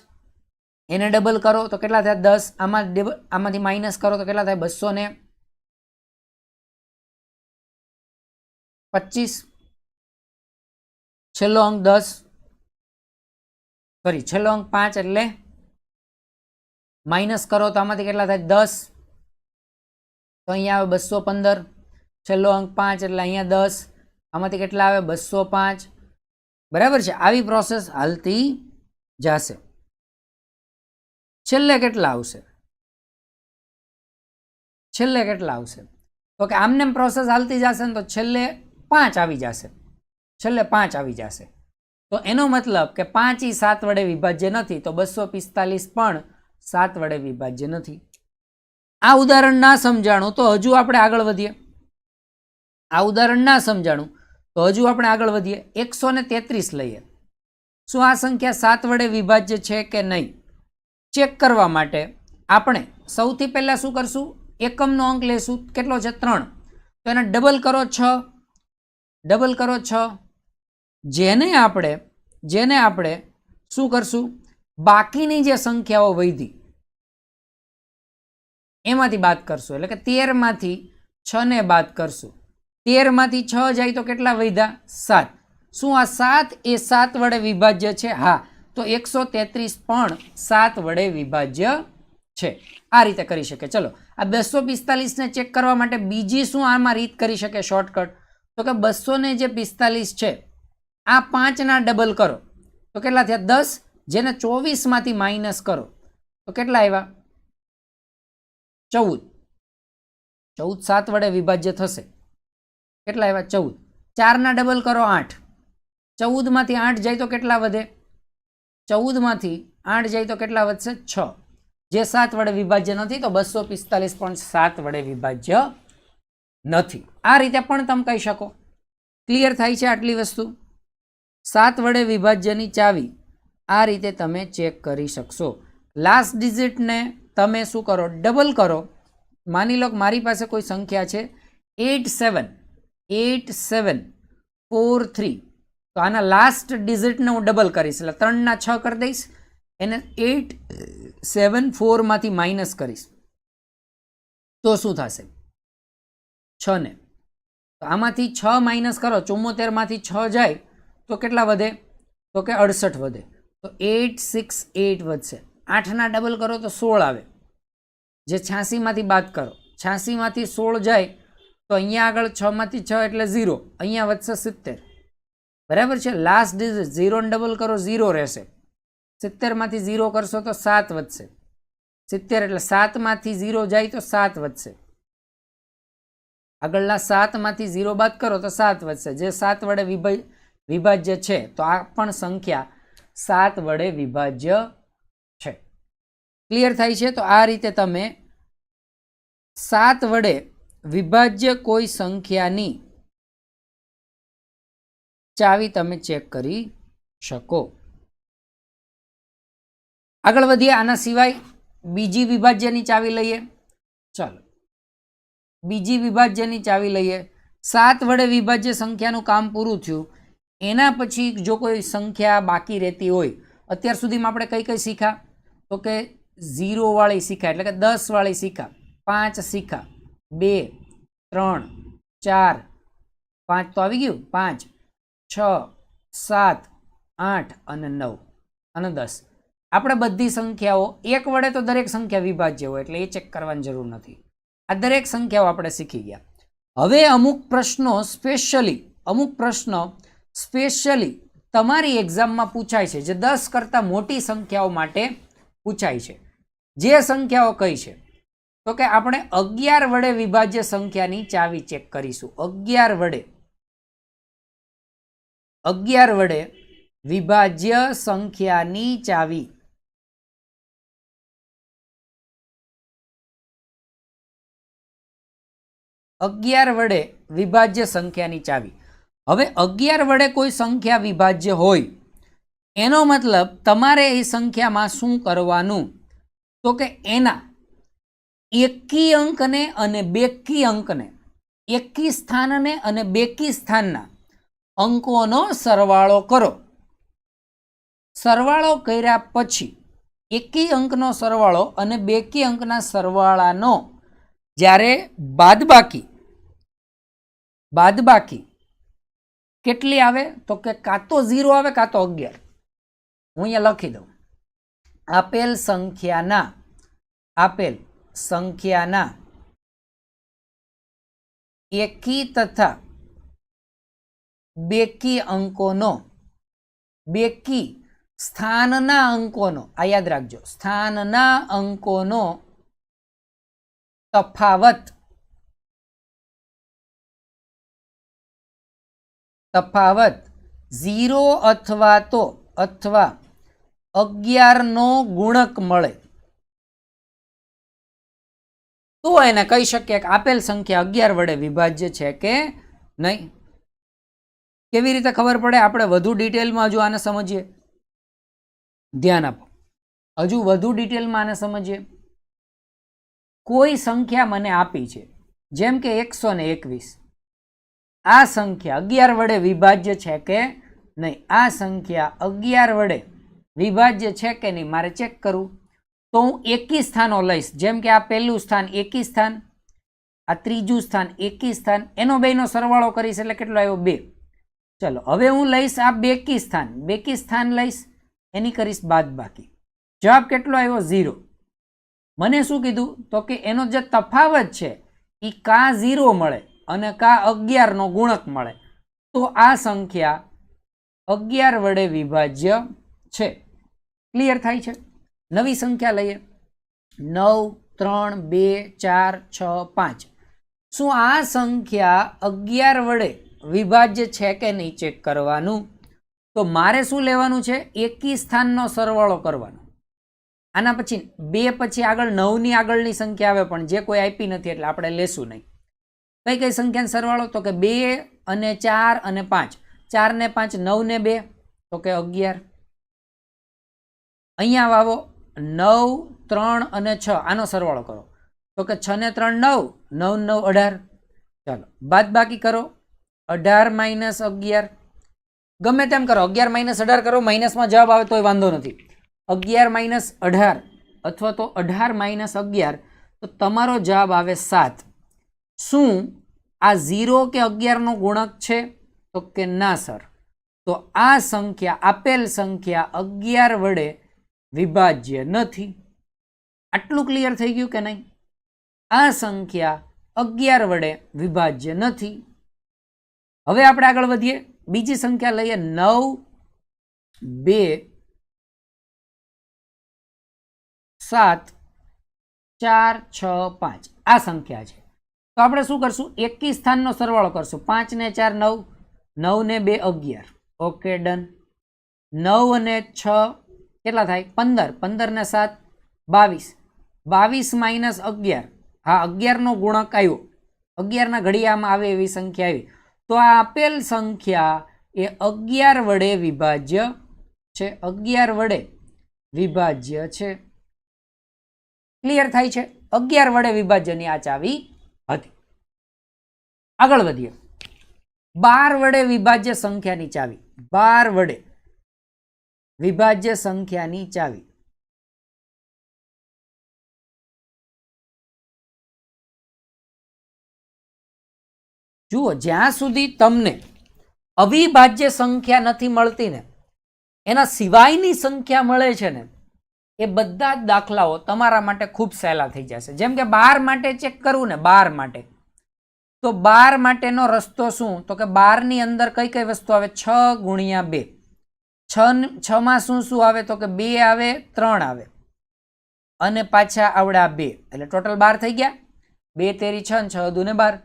એને ડબલ કરો તો કેટલા થાય? 10. આમાંથી માઇનસ કરો તો કેટલા થાય? 225. છેલ્લો અંક 10, સોરી છેલ્લો અંક 5 એટલે માઇનસ કરો તો આમાંથી કેટલા થાય? 10. તો અહીંયા આવે 215. છેલ્લો અંક 5 એટલે અહીંયા 10. આમાંથી કેટલા આવે? 205. બરાબર છે? આવી પ્રોસેસ હાલતી જશે. છેલ્લે કેટલા આવશે? છેલ્લે કેટલા આવશે? તો કે આમને પ્રોસેસ હાલતી જશે ને તો છેલ્લે 5 આવી જશે. છેલ્લે 5 આવી જશે. તો એનો મતલબ કે 5 ઈ 7 વડે વિભાજ્ય નથી, તો 245 પણ 7 વડે વિભાજ્ય નથી. આ ઉદાહરણ ના સમજાણું તો હજુ આપણે આગળ વધીએ. આ ઉદાહરણ ના સમજાણું તો હજુ આપણે આગળ વધીએ. 133 લઈએ. શું આ સંખ્યા 7 વડે વિભાજ્ય છે કે નહીં? ચેક કરવા માટે આપણે સૌથી પહેલા શું કરશું? એકમનો અંક લેશું. કેટલો છે? 3. તો એને ડબલ કરો 6. ડબલ કરો 6. જેને આપણે શું કરશું? બાકીની જે સંખ્યાઓ વધી એમાંથી બાદ કરશું, એટલે કે 13 માંથી 6 ને બાદ કરશું. 13 માંથી 6 જાય તો કેટલા વધ્યા? 7. શું આ 7 એ 7 વડે વિભાજ્ય છે? હા. તો 133 પણ 7 વડે વિભાજ્ય છે. આ રીતે કરી શકે. ચલો, આ 245 ને ચેક કરવા માટે બીજી શું આમાં રીત કરી શકે શોર્ટકટ? તો કે 245 છે, આ 5 ના ડબલ કરો તો કેટલા થયા? 10. જેને 24 માંથી માઇનસ કરો તો કેટલા આવ્યા? 14. 14 7 વડે વિભાજ્ય થશે. કેટલા આવ્યા? 14. 4 ના ડબલ કરો 8. 14 માંથી 8 જાય તો કેટલા વધે? 14 માંથી 8 જાય તો કેટલા વધશે? 6. જે 7 વડે વિભાજ્ય નથી, તો 245 પણ 7 વડે વિભાજ્ય નથી. આ રીતે પણ તમે કહી શકો. ક્લિયર થાય છે આટલી વસ્તુ? 7 વડે વિભાજ્યની ચાવી આ રીતે તમે ચેક કરી શકશો. લાસ્ટ ડિજિટને તમે શું કરો? ડબલ કરો. માની લો કે મારી પાસે કોઈ સંખ્યા છે 8743, તો આના લાસ્ટ ડિજિટને હું ડબલ કરીશ, એટલે 3 ના 6 કરી દઈશ, એને 874 માંથી માઇનસ કરીશ તો શું થશે? 6 ને. તો આમાંથી 6 માઇનસ કરો, 74 માંથી 6 જાય તો કેટલા વધે? તો કે 68 વધે. તો 868 વધશે. 8 ના ડબલ કરો તો 16 આવે. જે 86 માંથી બાદ કરો, 86 માંથી 16 જાય તો અહીંયા આગળ 6 માંથી 6 એટલે 0, અહીંયા વધશે 70. બરાબર છે? લાસ્ટ ડિજિટ 0 ને ડબલ કરો 0 રહેશે. 70 માંથી 0 કરશો તો 7 વધશે. 70 એટલે 7 માંથી 0 જાય તો 7 વધશે. આગળના 7 માંથી 0 બાદ કરો તો 7 વધશે. જે 7 વડે વિભાજ્ય છે, તો આ પણ સંખ્યા 7 વડે વિભાજ્ય છે. ક્લિયર થાય છે? તો આ રીતે તમે 7 વડે વિભાજ્ય કોઈ સંખ્યાની ચાવી તમે ચેક કરી શકો. આગળ વધીએ. આના સિવાય બીજી વિભાજ્યની ચાવી લઈએ. ચાલો, બીજી વિભાજ્યની ચાવી લઈએ. 7 વડે વિભાજ્ય સંખ્યાનું કામ પૂરું થયું. એના પછી જો કોઈ સંખ્યા બાકી રહેતી હોય, અત્યાર સુધીમાં આપણે કઈ કઈ શીખ્યા? તો કે 0 વાળી શીખ્યા, એટલે કે 10 વાળી શીખ્યા, 5 શીખ્યા, 2 3 4 5 તો આવી ગયું, 5 6 7 8 અને 9 અને 10. આપણે બધી સંખ્યાઓ એક વડે તો દરેક સંખ્યા વિભાજ્ય હોય એટલે એ ચેક કરવાની જરૂર નથી. આ દરેક સંખ્યાઓ આપણે શીખી ગયા. હવે અમુક પ્રશ્નો સ્પેશિયલી તમારી એક્ઝામમાં પૂછાય છે, જે 10 કરતાં મોટી સંખ્યાઓ માટે પૂછાય છે. જે સંખ્યાઓ કઈ છે? તો કે આપણે 11 વડે વિભાજ્ય સંખ્યાની ચાવી ચેક કરીશું. 11 વડે વિભાજ્ય સંખ્યાની ચાવી. વડે વિભાજ્ય સંખ્યાની ચાવી. હવે 11 વડે કોઈ સંખ્યા વિભાજ્ય હોય એનો મતલબ તમારે એ સંખ્યામાં શું કરવાનું? તો કે એના એકી અંકને અને બેકી અંકને, એકી સ્થાનને અને બેકી સ્થાનના અંકોનો સરવાળો કરો. સરવાળો કર્યા પછી એકી અંકનો સરવાળો અને બેકી અંકના સરવાળાનો જ્યારે બાદબાકી કેટલી આવે? તો કે કાં તો 0 આવે કાં તો 11. હું અહીંયા લખી દઉં. આપેલ સંખ્યાના એકી તથા બેકી અંકોનો, બેકી સ્થાનના અંકોનો, આ યાદ રાખજો, સ્થાનના અંકોનો તફાવત 0 અથવા 11 નો ગુણક મળે તો એને કહી શકીએ કે આપેલ સંખ્યા 11 વડે વિભાજ્ય છે કે નહીં. કેવી રીતે ખબર પડે? આપણે વધુ ડિટેલમાં હજુ આને સમજીએ. ધ્યાન આપો, હજુ વધુ ડિટેલમાં આને સમજીએ. કોઈ સંખ્યા મને આપી છે, જેમ કે 121. આ સંખ્યા 11 વડે વિભાજ્ય છે કે નહીં? આ સંખ્યા 11 વડે વિભાજ્ય છે કે નહીં મારે ચેક કરવું. તો હું એકી સ્થાનો લઈશ. જેમ કે આ પહેલું સ્થાન એકી સ્થાન, આ ત્રીજું સ્થાન એકી સ્થાન, એનો બેનો સરવાળો કરીશ એટલે કેટલો આવ્યો 2. ચલો હવે હું લઈશ આ બેકી સ્થાન લઈશ, એની કરીશ બાદબાકી. જવાબ કેટલો આવ્યો 0. મને શું કીધું તો કે એનો જે તફાવત છે એ કા 0 મળે અને કા 11 નો ગુણક મળે. તો આ સંખ્યા 11 વડે વિભાજ્ય છે. ક્લિયર થાય છે? નવી સંખ્યા લઈએ 9 3 2 4 6 5. શું આ સંખ્યા 11 વડે વિભાજ્ય છે કે નહીં ચેક કરવાનું. તો મારે શું લેવાનું છે? એકી સ્થાનનો સરવાળો કરવાનો. આના પછી 2 પછી આગળ 9 ની આગળની સંખ્યા આવે પણ જે કોઈ આપી નથી એટલે આપણે લેશું નહીં. કઈ કઈ સંખ્યાનો સરવાળો? તો કે 2 અને 4 અને 5. 4 ને 5 9 ને 2 તો કે 11. અહીંયા વાવો 9 3 અને 6 આનો સરવાળો કરો તો કે 6 ને 3 9 9 9 18. ચાલો બાદ બાકી કરો 18 માઇનસ 11. ગમે તેમ કરો 11 માઇનસ 18 કરો, માઇનસમાં જવાબ આવે તોય વાંધો નથી. 11 માઇનસ 18 અથવા તો 18 માઇનસ 11 તો તમારો જવાબ આવે 7. શું આ 0 કે 11 નો ગુણક છે? તો કે ના સર. તો આ સંખ્યા આપેલ સંખ્યા 11 વડે વિભાજ્ય નથી. આટલું ક્લિયર થઈ ગયું કે નહીં? આ સંખ્યા 11 વડે વિભાજ્ય નથી. હવે આપણે આગળ વધીએ, બીજી સંખ્યા લઈએ 9 2 7 4 6 5. આ સંખ્યા છે. તો આપણે શું કરશું? એકી સ્થાનનો સરવાળો કરશું. 5 ને 4 9, 9 ને 2 11. Okay done. 9 અને 6 કેટલા થાય? 15, 15 ને 7 22. 22 માઇનસ 11. હા 11 નો ગુણક આવ્યો, 11 ના ઘડિયામાં આવે એવી સંખ્યા આવી. તો આ આપેલ સંખ્યા એ 11 વડે વિભાજ્ય છે. 11 વડે વિભાજ્ય છે. ક્લિયર થાય છે? 11 વડે વિભાજ્યની આ ચાવી હતી. આગળ વધીએ. 12 વડે વિભાજ્ય સંખ્યાની ચાવી. 12 વડે વિભાજ્ય સંખ્યાની ચાવી. જુઓ, જ્યાં સુધી તમને અવિભાજ્ય સંખ્યા નથી મળતી ને, એના સિવાયની સંખ્યા મળે છે ને, એ બધા જ દાખલાઓ તમારા માટે ખૂબ સહેલા થઈ જશે. જેમ કે 12 માટે ચેક કરવું ને, 12 માટે તો 12 માટેનો રસ્તો શું? તો કે 12 ની અંદર કઈ કઈ વસ્તુ આવે? 6 ગુણ્યા 2. 6 માં શું શું આવે? તો કે 2 આવે, 3 આવે અને પાછા આવડા 2 એટલે ટોટલ 12 થઈ ગયા. 2 તેરી 6 ને 6 દુ ને 12.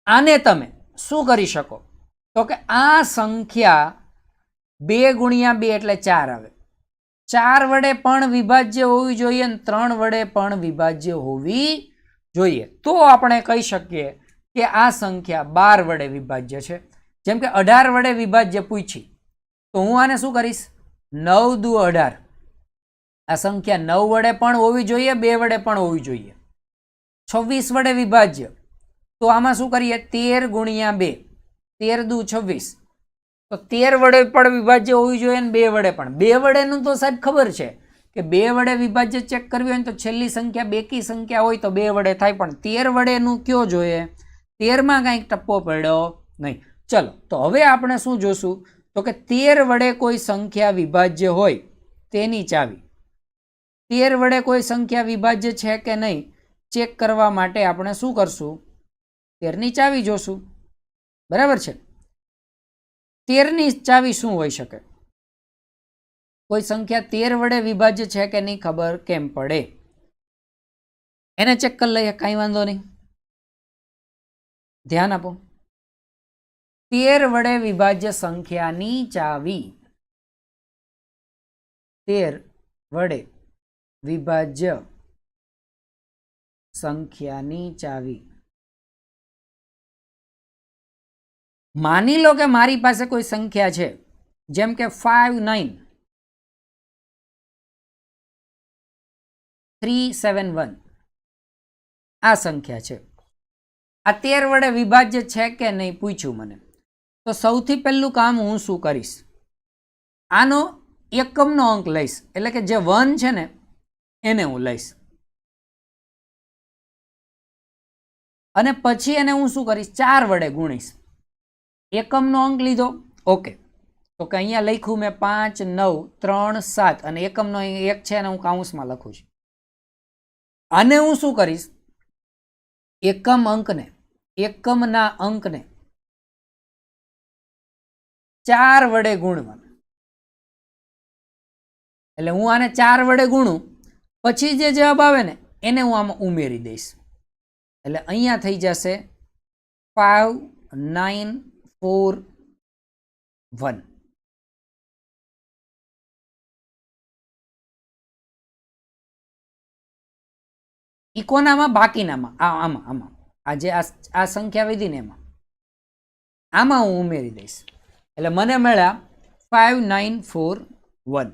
આને તમે શું કરી શકો? તો કે આ સંખ્યા 2 ગુણ્યા 2 એટલે 4 આવે. 4 વડે પણ વિભાજ્ય હોવી જોઈએ અને 3 વડે પણ વિભાજ્ય હોવી જોઈએ. તો આપણે કહી શકીએ કે આ સંખ્યા 12 વડે વિભાજ્ય છે. જેમ કે 18 વડે વિભાજ્ય પૂછી તો હું આને શું કરીશ? 9 દુ 18. આ સંખ્યા 9 વડે પણ હોવી જોઈએ, 2 વડે પણ હોવી જોઈએ. 26 વડે વિભાજ્ય તો આમાં શું કરીએ? 13 ગુણ્યા 2, 13 દુ 26. તો 13 વડે પણ વિભાજ્ય હોવી જોઈએ અને 2 વડે પણ. 2 વડેનું તો સાહેબ ખબર છે કે 2 વડે વિભાજ્ય ચેક કરવી હોય તો છેલ્લી સંખ્યા બેકી સંખ્યા હોય તો 2 વડે થાય, પણ 13 વડેનું કયો જોઈએ? 13 માં કંઈક ટપ્પો પડ્યો નહીં. ચલો તો હવે આપણે શું જોશું? તો કે 13 વડે કોઈ સંખ્યા વિભાજ્ય હોય તેની ચાવી. 13 વડે કોઈ સંખ્યા વિભાજ્ય છે કે નહીં ચેક કરવા માટે આપણે શું કરશું? 13 ની ચાવી જોશું. બરાબર છે? 13 ની ચાવી શું હોઈ શકે? કોઈ સંખ્યા 13 વડે વિભાજ્ય છે કે નહીં ખબર કેમ પડે? એને ચેક કરી લઈએ, કાંઈ વાંધો નહીં. ધ્યાન આપો. 13 વડે વિભાજ્ય સંખ્યાની ચાવી. 13 વડે વિભાજ્ય સંખ્યાની ચાવી. માની લો કે મારી પાસે કોઈ સંખ્યા છે, જેમ કે 5 9 3 7 1. આ સંખ્યા છે. આ 13 વડે વિભાજ્ય છે કે નહીં પૂછ્યું મને. તો સૌથી પહેલું કામ હું શું કરીશ? આનો એકમનો અંક લઈશ, એટલે કે જે 1 છે ને એને હું લઈશ, અને પછી એને હું શું કરીશ, 4 વડે ગુણીશ. એકમનો અંક લીધો, ઓકે, તો કે અહીંયા લખ્યું મેં 5, 9, 3, 7 અને એકમનો 1 છે અને હું કાઉન્સમાં લખું છું. આને હું શું કરીશ, એકમના અંકને 4 વડે ગુણવાના. એટલે હું આને 4 વડે ગુણું પછી જે જવાબ આવે ને એને હું આમાં ઉમેરી દઈશ. એટલે અહીંયા થઈ જશે 5, 9, 4, 1. ઈ કોનામાં, બાકીનામાં, આમાં આ જે આ સંખ્યા વિધી ને આમાં હું ઉમેરી દઈશ. એટલે મને મળ્યા 5, 9, 4, 1.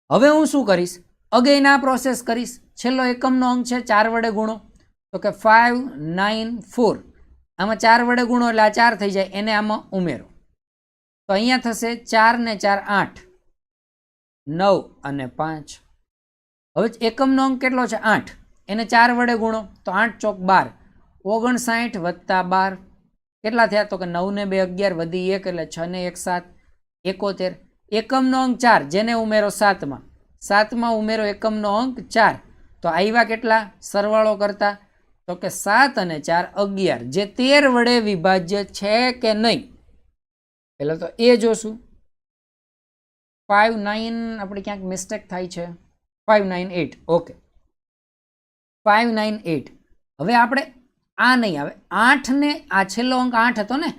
હવે હું શું કરીશ, અગેન આ પ્રોસેસ કરીશ. છેલ્લો એકમનો અંક છે, 4 વડે ગુણો, તો કે 5, 9, 4, આમાં 4 વડે ગુણો એટલે આ 4 થઈ જાય, એને આમાં ઉમેરો. તો અહીંયા થશે 4 ને 4 8, 9 અને 5. હવે એકમનો અંક કેટલો છે, 8, એને 4 વડે ગુણો તો 8 ચોક 12, 59 વત્તા 12 કેટલા થયા, તો કે 9 ને 2 11 વધી 1 એટલે 6 ને 1 7, 71. એકમનો અંક 4 જેને ઉમેરો 7માં, 7માં ઉમેરો એકમનો અંક 4, તો આવ્યા કેટલા સરવાળો કરતા, તો કે 7 અને 4 11, જે 13 વડે વિભાજ્ય છે કે નહીં, પહેલા તો એ જોશું. 5, 9 આપણે ક્યાંક મિસ્ટેક થાય છે, 5, 9, 8, ઓકે, 5, 9, 8. હવે આપણે આ નહીં આવે, 8 ને આ છેલ્લો અંક 8 હતો ને,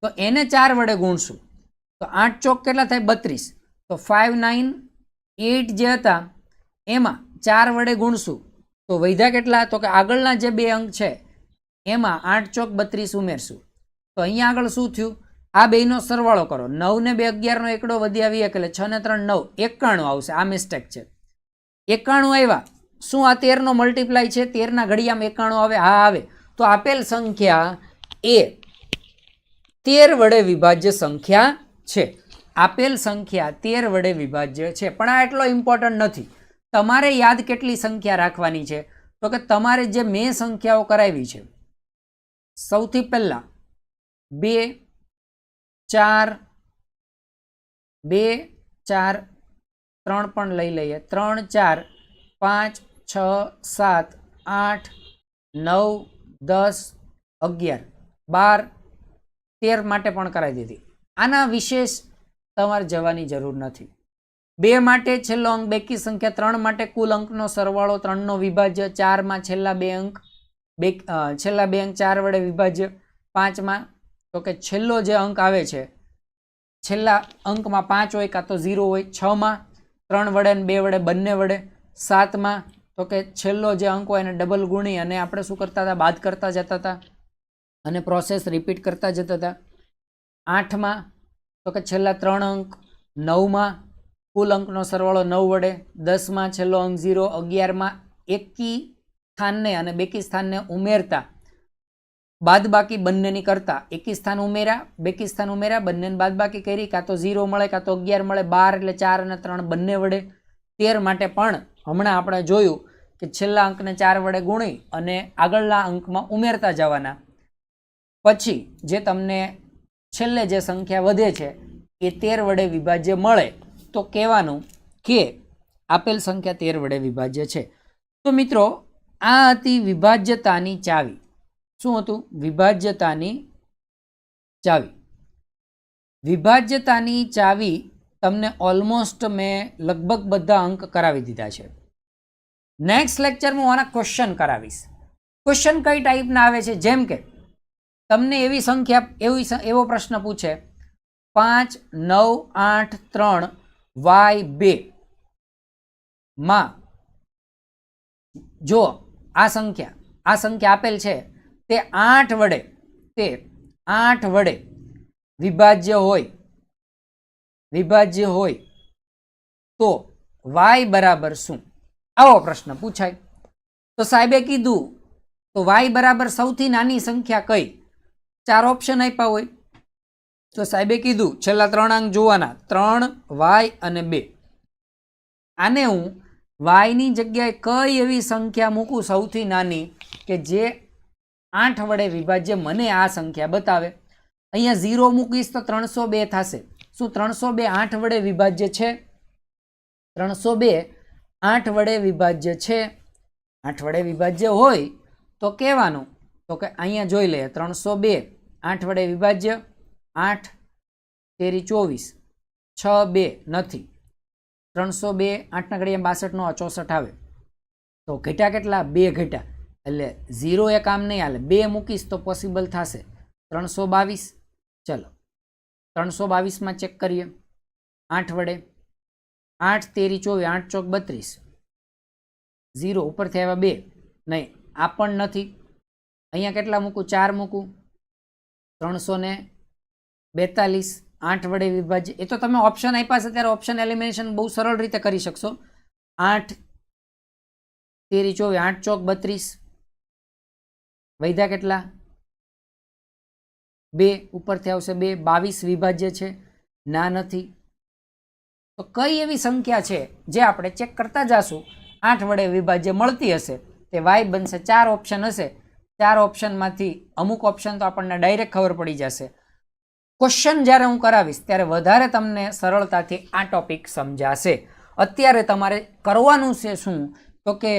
તો એને 4 વડે ગુણશું, તો 8 ચોક કેટલા થાય 32, તો 5, 9, 8 જે હતા એમાં 4 વડે ગુણશું તો વધ્યા કેટલા, તો કે આગળના જે બે અંક છે એમાં 8 ચોક 32 ઉમેરશું. તો અહીંયા આગળ શું થયું, આ બેનો સરવાળો કરો, 9 ને 2 11 નો એકડો વધી આવી એટલે 6 ને 3 9, 91 આવશે. આ મિસ્ટેક છે, 91 આવ્યા. શું આ 13 નો મલ્ટીપ્લાય છે, 13 ના ઘડિયામાં 91 આવે, હા આવે. તો આપેલ સંખ્યા એ 13 વડે વિભાજ્ય સંખ્યા છે. આપેલ સંખ્યા 13 વડે વિભાજ્ય છે. પણ આ એટલો ઇમ્પોર્ટન્ટ નથી. તમારે યાદ કેટલી સંખ્યા રાખવાની છે, તો કે તમારે જે મેં સંખ્યાઓ કરાવી છે, સૌથી પહેલા 2, 4, 2, 4, 3 પણ લઈ લઈએ, 3, 4, 5, 6, 7, 8, 9, 10, 11, 12, 13 માટે પણ કરાવી દીધી. આના વિશેષ તમારે જવાની જરૂર નથી. 2 માટે છેલ્લો અંક બેકી સંખ્યા, 3 માટે કુલ અંકનો સરવાળો 3 નો વિભાજ્ય, 4 માં છેલ્લા બે અંક 4 વડે વિભાજ્ય, 5 માં તો કે છેલ્લો જે અંક આવે છે છેલ્લા અંકમાં 5 હોય કાં તો 0 હોય, 6 માં 3 વડે અને 2 વડે બંને વડે, 7 માં તો કે છેલ્લો જે અંક હોય એને ડબલ ગુણી અને આપણે શું કરતા હતા, બાદ કરતા જતા હતા અને પ્રોસેસ રિપીટ કરતા જતા હતા. 8 માં તો કે છેલ્લા 3 અંક, 9 માં કુલ અંકનો સરવાળો 9 વડે, 10 માં છેલ્લો અંક 0, 11 માં એકી સ્થાનને અને બેકી સ્થાનને ઉમેરતા બાદબાકી બંનેની કરતા, એકી સ્થાન ઉમેર્યા બેકી સ્થાન ઉમેર્યા બંનેને બાદબાકી કરી, કાં તો 0 મળે કાં તો 11 મળે, 12 એટલે 4 અને 3 બંને વડે. 13 માટે પણ હમણાં આપણે જોયું કે છેલ્લા અંકને 4 વડે ગુણી અને આગળના અંકમાં ઉમેરતા જવાના, પછી જે તમને છેલ્લે જે સંખ્યા વધે છે એ 13 વડે વિભાજ્ય મળે તો કહેવાનું કે આપેલ સંખ્યા 13 વડે વિભાજ્ય છે. તો મિત્રો આ હતી વિભાજ્યતાની ચાવી. શું હતું? વિભાજ્યતાની ચાવી. વિભાજ્યતાની ચાવી તમને ઓલમોસ્ટ મેં લગભગ બધા અંક કરાવી દીધા છે. નેક્સ્ટ લેક્ચરમાં હું આના ક્વેશ્ચન કરાવીશ. ક્વેશ્ચન કઈ ટાઈપના આવે છે, જેમ કે તમને એવી સંખ્યા એવો પ્રશ્ન પૂછે 5, 9, 8, 3 y2 માં જો આ સંખ્યા આપેલ છે તે 8 વડે વિભાજ્ય હોય તો y બરાબર શું? આવો પ્રશ્ન પૂછાય. તો સાહેબે કીધું તો y બરાબર સૌથી નાની સંખ્યા કઈ? 4 ઓપ્શન આપ્યા હોય તો સાહેબે કીધું છેલ્લા 3 અંક જોવાના, 3, y અને 2. આને હું વાયની જગ્યાએ કઈ એવી સંખ્યા મૂકું સૌથી નાની કે જે 8 વડે વિભાજ્ય મને આ સંખ્યા બતાવે. અહીંયા 0 મૂકીશ તો 302 થશે. શું 302 8 વડે વિભાજ્ય છે? 302 8 વડે વિભાજ્ય છે. 8 વડે વિભાજ્ય હોય તો કહેવાનું તો કે અહીંયા જોઈ લઈએ 302 8 વડે વિભાજ્ય 8 તેરી 24 6 2 નથી. 302 8 ઘડિયા 62 નો 64 આવે તો ઘટ્યા કેટલા? 2 ઘટ્યા. એટલે 0 એ કામ નહીં હાલે. 2 મૂકીશ તો પોસિબલ થશે. 322. ચલો 322 માં ચેક કરીએ. 8 વડે 8 તેરી 24 8 ચોક 32. 0 ઉપરથી આવ્યા 2 નહીં, આ પણ નથી. અહીંયા કેટલા મૂકું? 4 મૂકું. 342 8 વડે વિભાજ્ય. એ તો તમે ઓપ્શન આપ્યા છે ત્યારે ઓપ્શન એલિમિનેશન બહુ સરળ રીતે કરી શકશો. 8 તેરી 24 8 ચોક 32. વૈધા કેટલા? 2 ઉપરથી આવશે 2. 22 વિભાજ્ય છે? ના, નથી. તો કઈ એવી સંખ્યા છે જે આપણે ચેક કરતા જાશું 8 વડે વિભાજ્ય મળતી હશે તે વાય બનશે. 4 ઓપ્શન હશે. 4 ઓપ્શનમાંથી અમુક ઓપ્શન તો આપણને ડાયરેક્ટ ખબર પડી જશે. ક્વેશ્ચન જ્યારે હું કરાવીશ ત્યારે વધારે તમને સરળતાથી આ ટોપિક સમજાશે. અત્યારે તમારે કરવાનું છે શું તો કે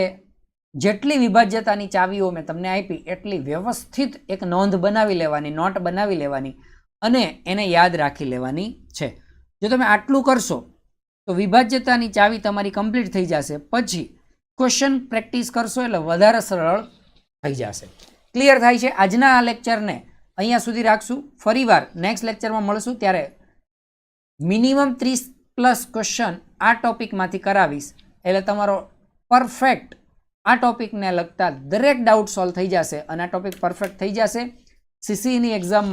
જેટલી વિભાજ્યતાની ચાવીઓ મેં તમને આપી એટલી વ્યવસ્થિત એક નોંધ બનાવી લેવાની, નોટ બનાવી લેવાની અને એને યાદ રાખી લેવાની છે. જો તમે આટલું કરશો તો વિભાજ્યતાની ચાવી તમારી કમ્પ્લીટ થઈ જશે. પછી ક્વેશ્ચન પ્રેક્ટિસ કરશો એટલે વધારે સરળ થઈ જશે. ક્લિયર થાય છે? આજના આ લેક્ચરને અહીંયા સુધી રાખશું. ફરીવાર નેક્સ્ટ લેક્ચરમાં મળશું ત્યારે મિનિમમ 30+ ક્વેશ્ચન આ ટોપિકમાંથી કરાવીશ. એટલે તમારો પરફેક્ટ આ ટોપિકને લગતા દરેક ડાઉટ સોલ્વ થઈ જશે અને આ ટોપિક પરફેક્ટ થઈ જશે. સીસીની એક્ઝામ